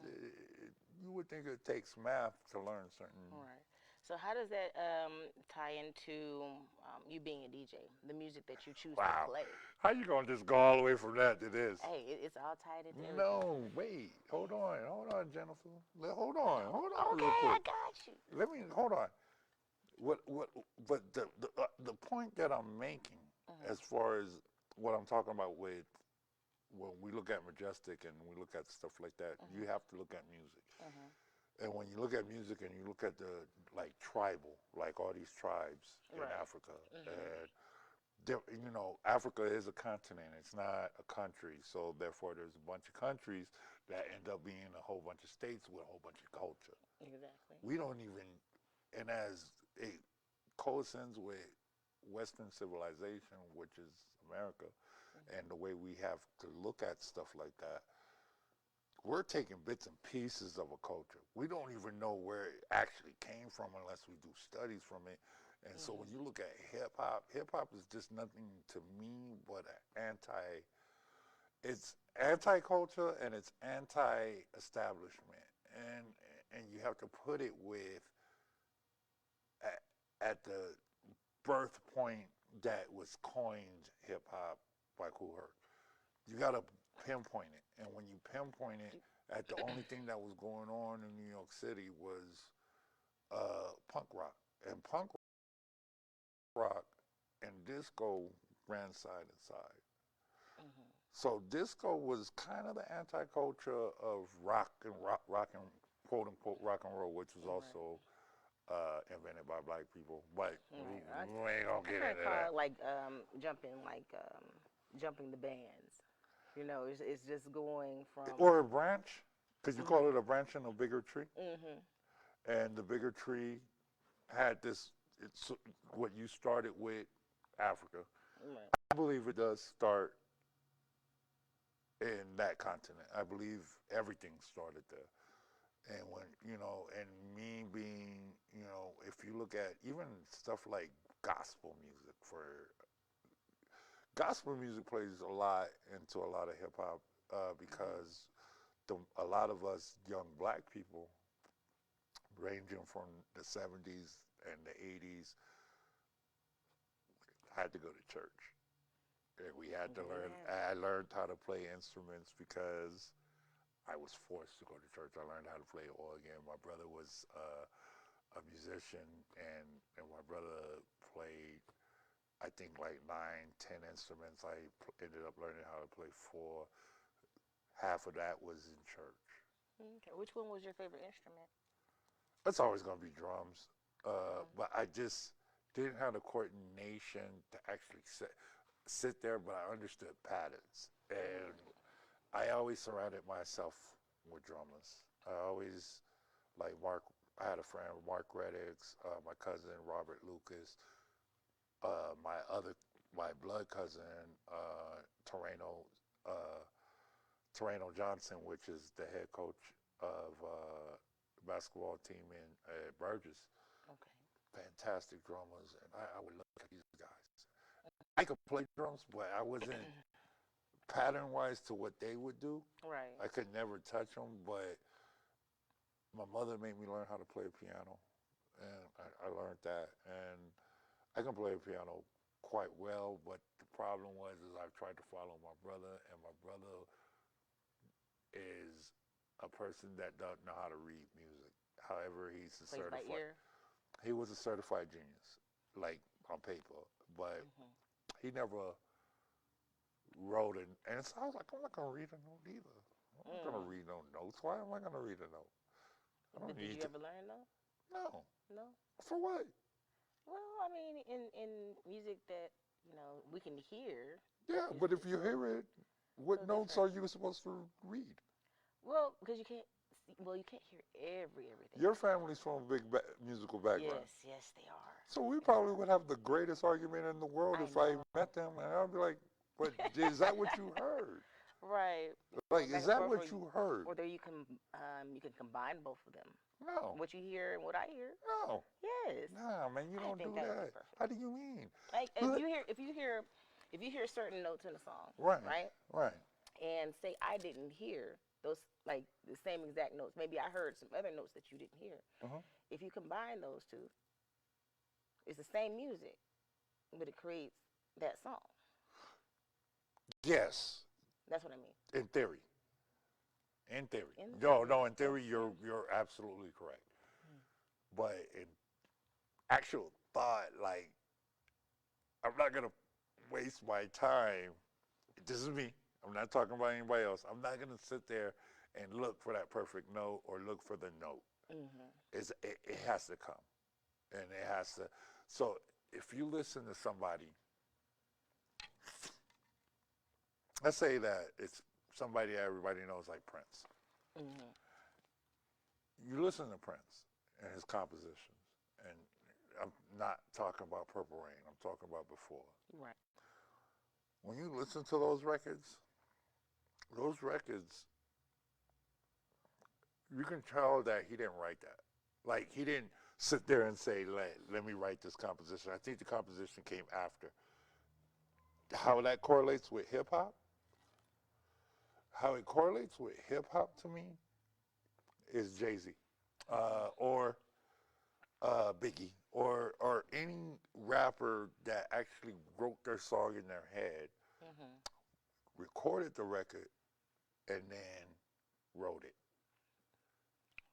you would think it takes math to learn certain. Right. So how does that tie into you being a DJ, the music that you choose to play? How you gonna just go all the way from that to this? Hey, it's all tied into everything. No, wait, hold on, Jennifer. Hold on, okay, real quick. I got you. Let me hold on. But the point that I'm making, as far as what I'm talking about with when we look at Majestic and we look at stuff like that, you have to look at music. And when you look at music and you look at the like tribal, like all these tribes in Africa, and you know, Africa is a continent; it's not a country. So therefore, there's a bunch of countries that end up being a whole bunch of states with a whole bunch of culture. Exactly. We don't even, and as it coincides with Western civilization, which is America, and the way we have to look at stuff like that, we're taking bits and pieces of a culture. We don't even know where it actually came from unless we do studies from it. And so when you look at hip hop is just nothing to me but it's anti-culture and it's anti-establishment. And you have to put it with at the birth point that was coined hip hop by Kool Herc. You got to pinpoint it. And when you pinpoint it, at the only thing that was going on in New York City was punk rock. And punk rock and disco ran side and side. So disco was kind of the anti-culture of rock and quote unquote rock and roll, which was also invented by black people. But we ain't gonna get into that. Like jumping the bands. You know, it's just going from or a branch, because you call it a branch in a bigger tree. And the bigger tree had this. It's what you started with, Africa. I believe it does start in that continent. I believe everything started there. And when, you know, and me being, you know, if you look at even stuff like gospel music, gospel music plays a lot into a lot of hip hop because a lot of us young black people, ranging from the 70s and the 80s, had to go to church. And we had to learn, I learned how to play instruments because I was forced to go to church. I learned how to play organ. My brother was a musician, and my brother played, I think, like 9, 10 instruments. I ended up learning how to play 4. Half of that was in church. Okay. Which one was your favorite instrument? It's always going to be drums. But I just didn't have the coordination to actually sit there, but I understood patterns. And I always surrounded myself with drummers. I always, like Mark, I had a friend, Mark Reddix, my cousin, Robert Lucas, my blood cousin, Terreno Johnson, which is the head coach of basketball team at Burgess. Okay. Fantastic drummers, and I would look at these guys. I could play drums, but I wasn't pattern-wise to what they would do. Right. I could never touch them, but my mother made me learn how to play piano, and I learned that. And I can play piano quite well, but the problem was I've tried to follow my brother, and my brother is a person that doesn't know how to read music. However, he's a certified. By ear. He was a certified genius, like on paper, but he never wrote it. And so I was like, I'm not gonna read a note either. I'm not gonna read no notes. Why am I gonna read a note? I don't Did need you ever learn though? No. No. For what? Well, I mean, in music that we can hear. Yeah, but if you hear it, what notes are you supposed to read? Well, because you can't. You can't hear everything. Your family's from a big musical background. Yes, they are. So we probably would have the greatest argument in the world if I met them, and I'd be like, "But is that what you heard?" Right. Like, is that what you heard? Or you can combine both of them. No. What you hear and what I hear. No. Yes. Nah, man, you don't do that. How do you mean? Like if you hear certain notes in a song, right, and say I didn't hear those, like the same exact notes. Maybe I heard some other notes that you didn't hear. If you combine those two, it's the same music, but it creates that song. Yes. That's what I mean. In theory. In theory. No, in theory you're absolutely correct. But in actual thought, like, I'm not gonna waste my time. This is me. I'm not talking about anybody else. I'm not gonna sit there and look for that perfect note or look for the note. It has to come, and it has to. So if you listen to somebody, let's say that it's somebody that everybody knows, like Prince. You listen to Prince and his compositions, and I'm not talking about Purple Rain. I'm talking about before. Right. When you listen to those records, you can tell that he didn't write that. Like, he didn't sit there and say, let me write this composition. I think the composition came after. How that correlates with hip-hop? How it correlates with hip-hop to me is Jay-Z or Biggie or any rapper that actually wrote their song in their head, recorded the record, and then wrote it.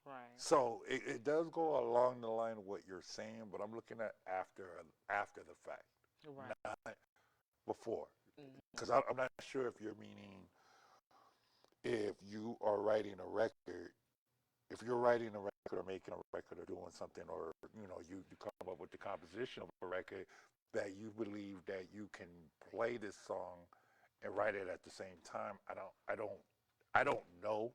Right. So it does go along the line of what you're saying, but I'm looking at after the fact, not before. Because I'm not sure if you're meaning if you are writing a record, if you're writing a record or making a record or doing something, or you come up with the composition of a record that you believe that you can play this song and write it at the same time. I don't know.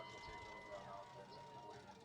have to take over on offense and put it in them.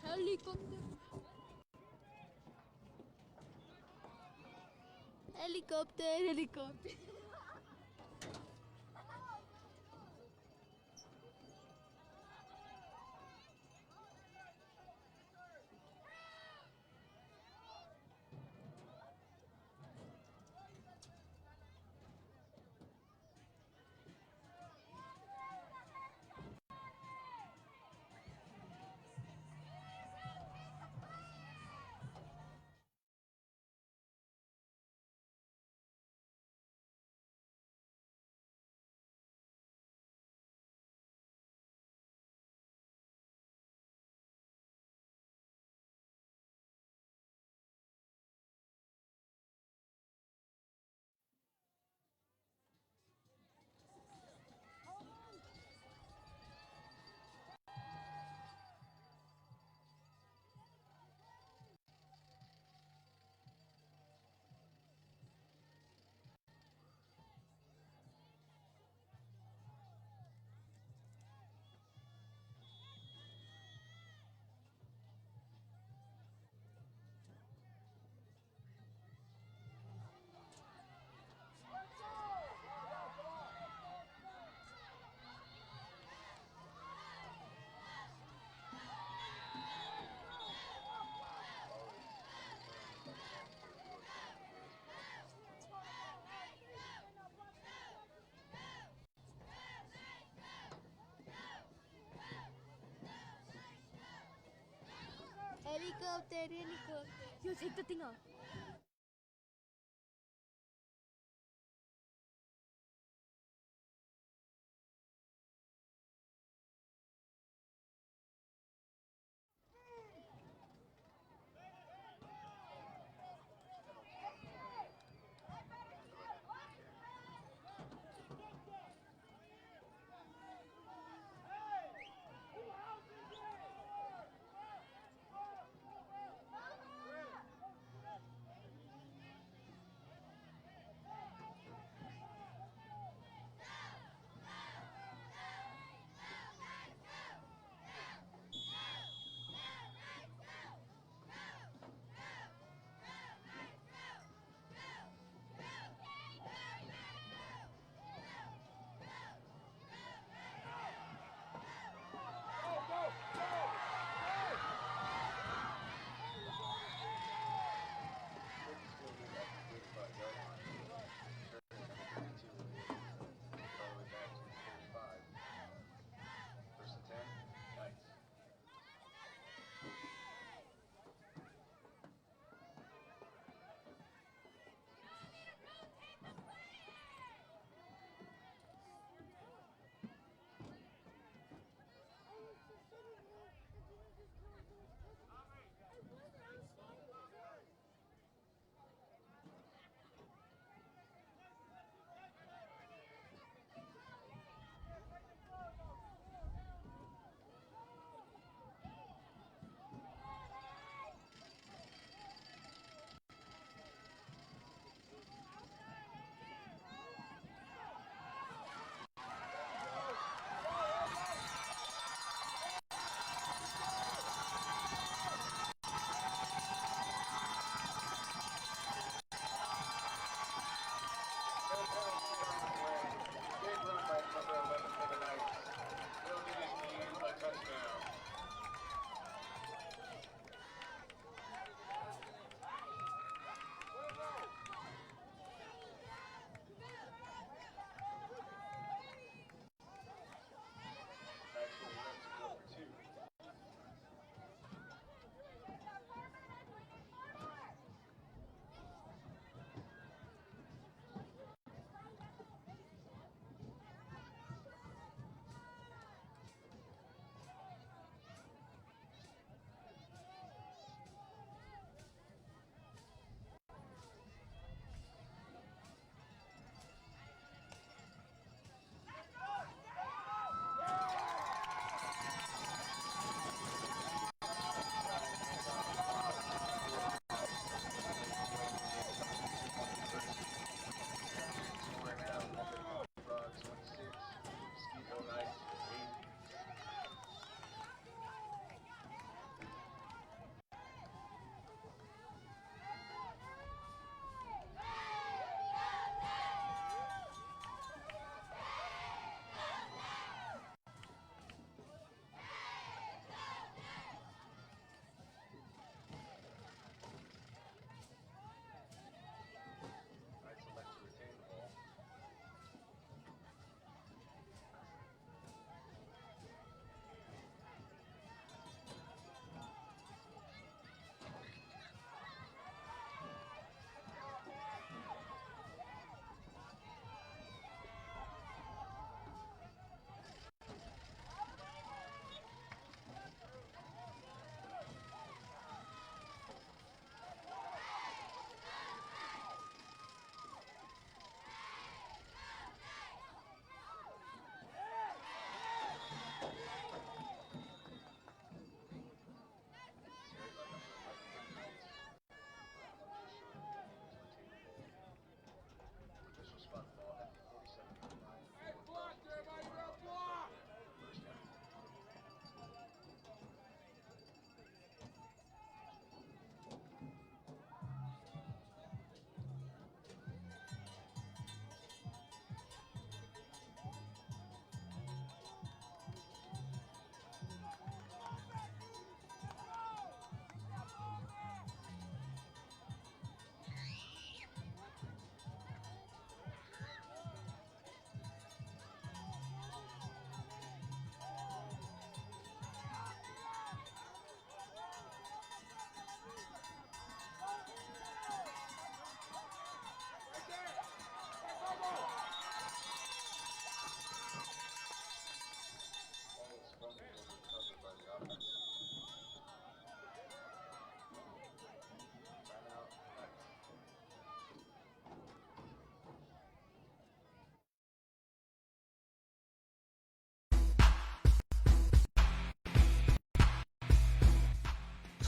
Helicopter. Helicopter, helicopter. Helicopter, helicopter. Yo, take the thing off.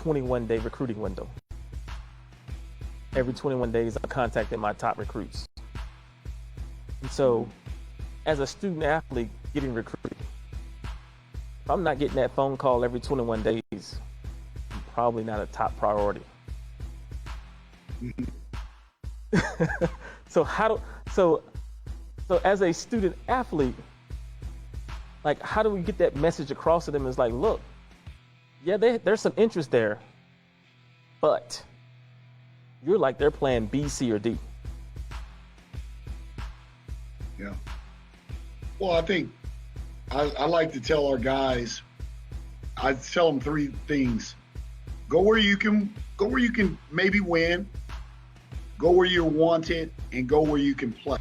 21-day recruiting window. Every 21 days, I contacted my top recruits. And so, as a student athlete getting recruited, if I'm not getting that phone call every 21 days, I'm probably not a top priority. So as a student athlete, like, how do we get that message across to them? It's like, look, yeah, there's some interest there, but you're like their plan B, C, or D. Yeah. Well, I think I like to tell our guys, I tell them three things. Go where you can maybe win, go where you're wanted, and go where you can play.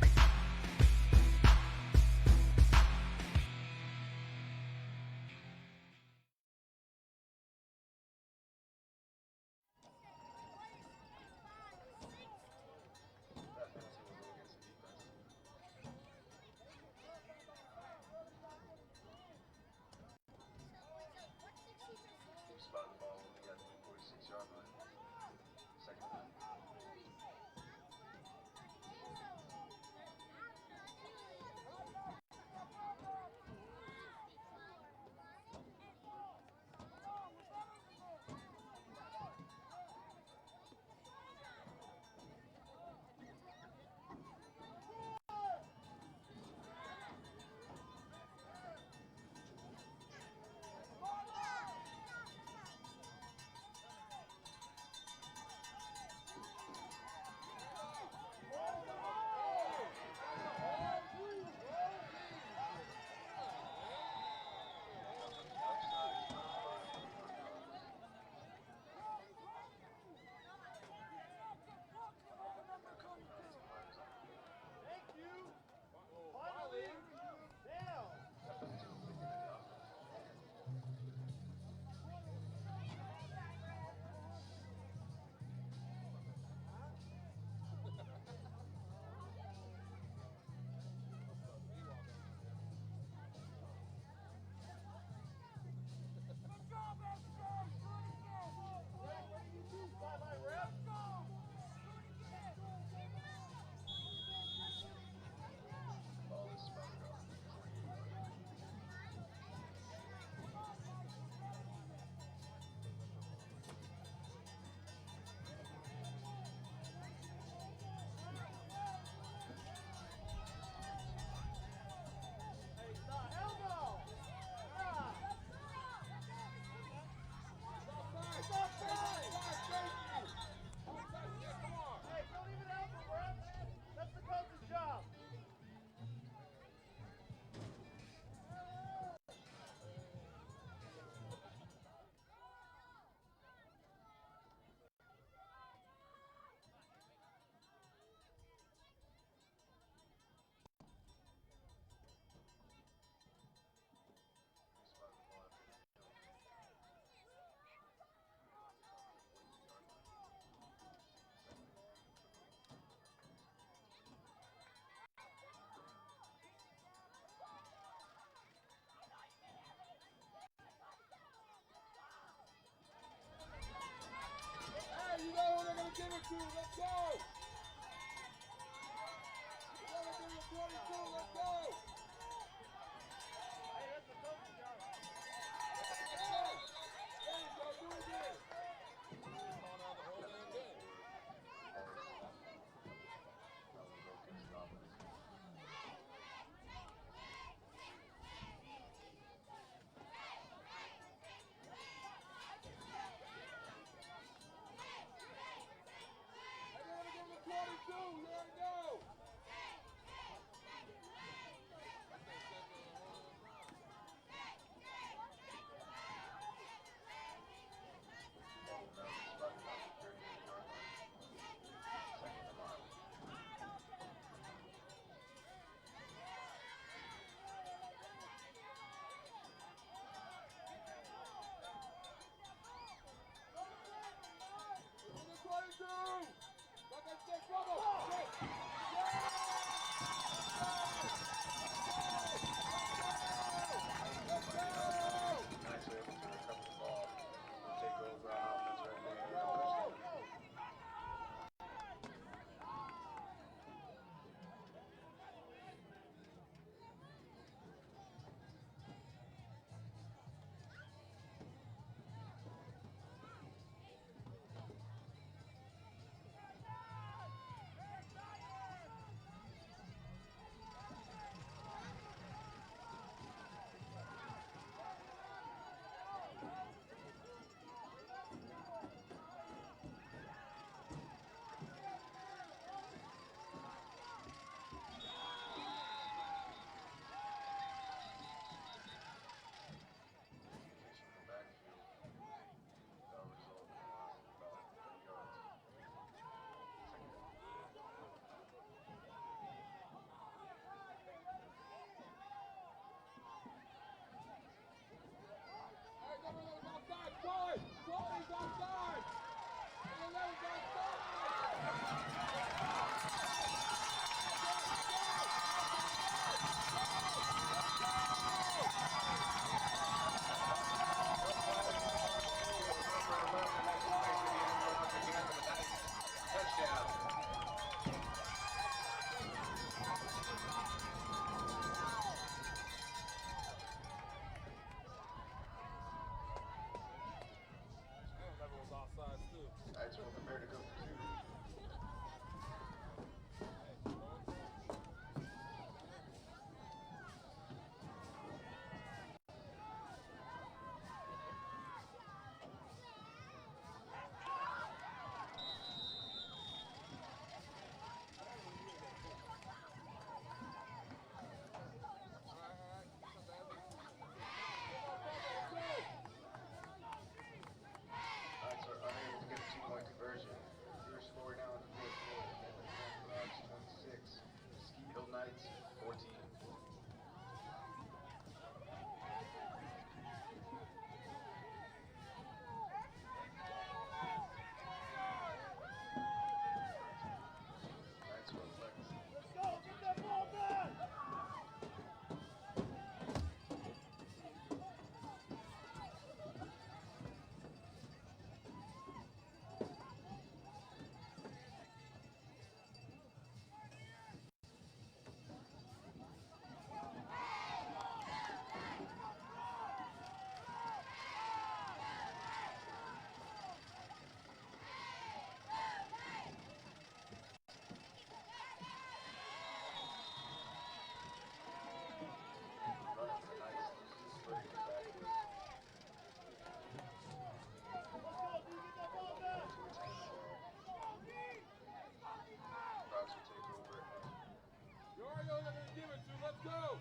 go.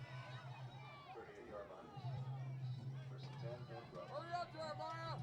38-yard line. First and 10, hurry up, Jeremiah.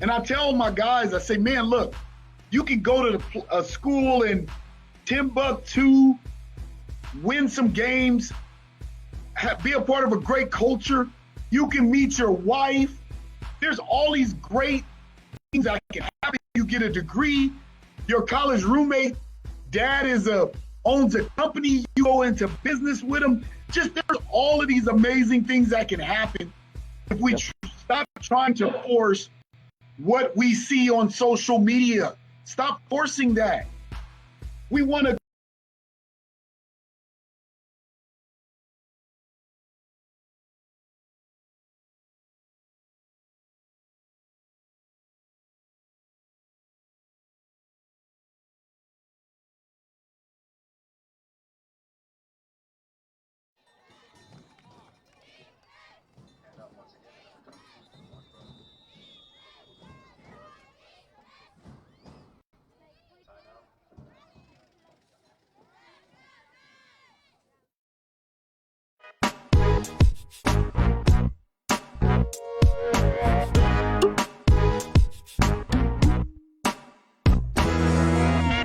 And I tell my guys, I say, man, look, you can go to a school in Timbuktu, win some games, be a part of a great culture. You can meet your wife. There's all these great things that can happen. You get a degree. Your college roommate, dad owns a company. You go into business with him. Just there's all of these amazing things that can happen if we stop trying to force what we see on social media. Stop forcing that. We want to.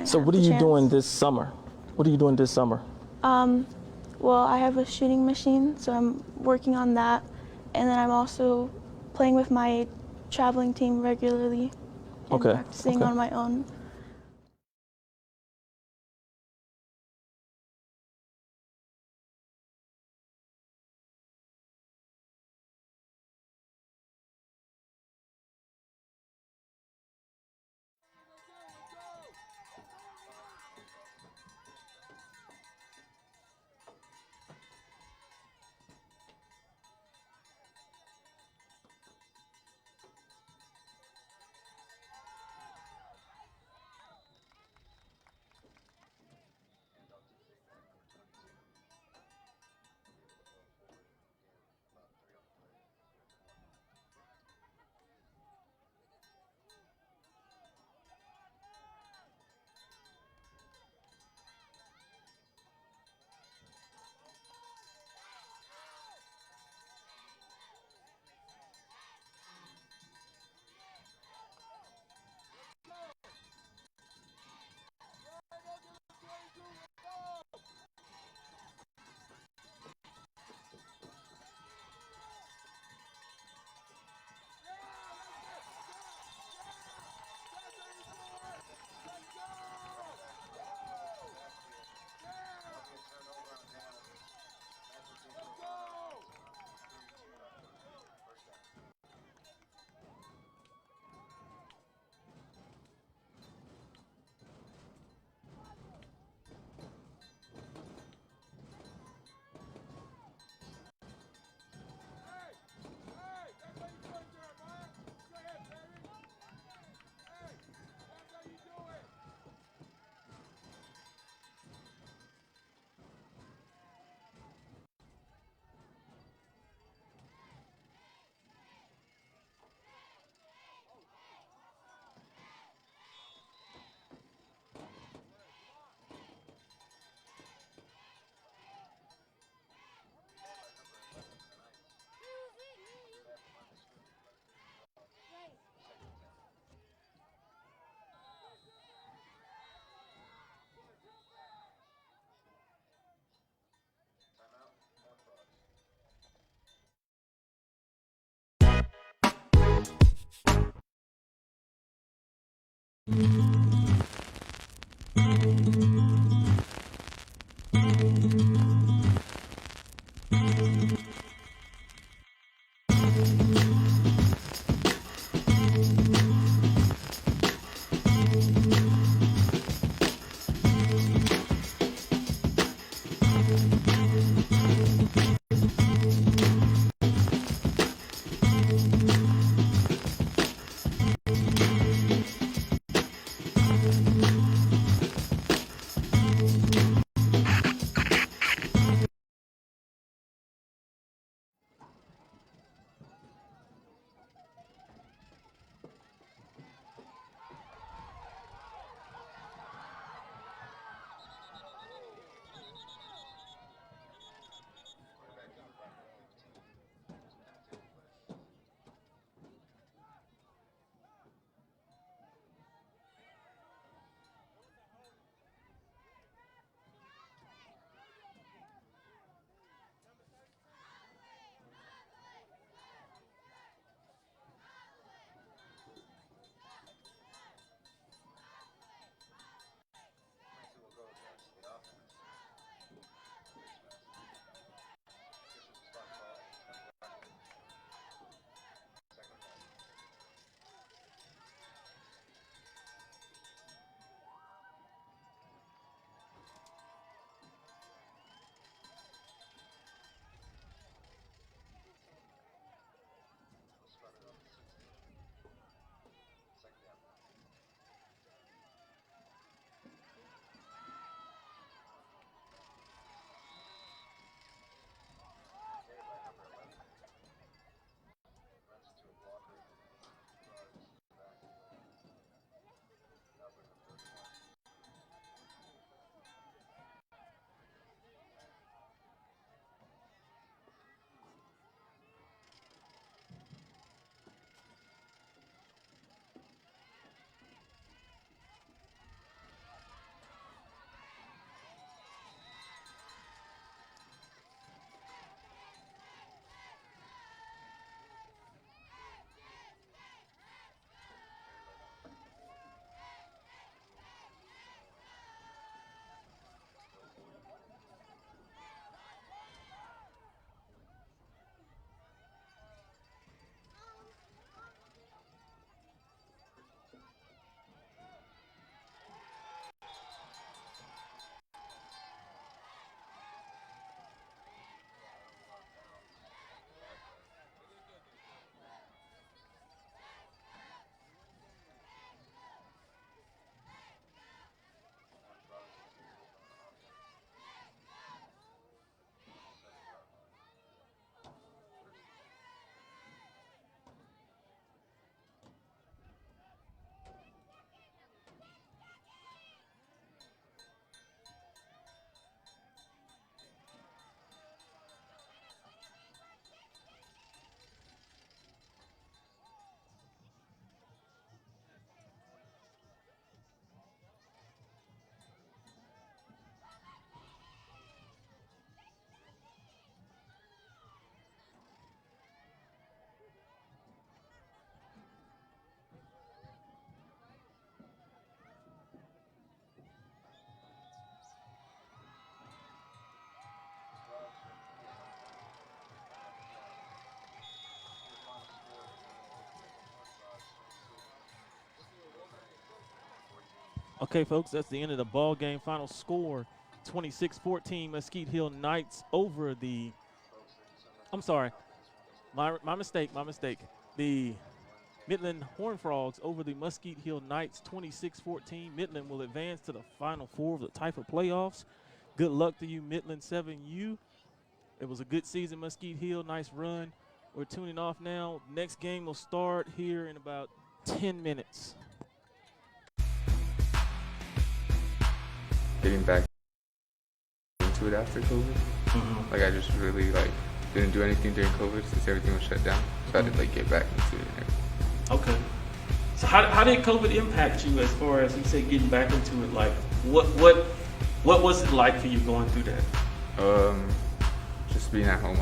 So what are you doing this summer? What are you doing this summer? Well, I have a shooting machine, so I'm working on that. And then I'm also playing with my traveling team regularly and practicing on my own. Okay, folks, that's the end of the ball game. Final score, 26-14, Mesquite Hill Knights over the – I'm sorry, my mistake. The Midland Horned Frogs over the Mesquite Hill Knights, 26-14. Midland will advance to the Final Four of the Typha playoffs. Good luck to you, Midland 7U. It was a good season, Mesquite Hill. Nice run. We're tuning off now. Next game will start here in about 10 minutes. Getting back into it after COVID. Like I just really didn't do anything during COVID since everything was shut down. So I had to get back into it. Okay. So how did COVID impact you as far as you say getting back into it? Like what was it like for you going through that? Just being at home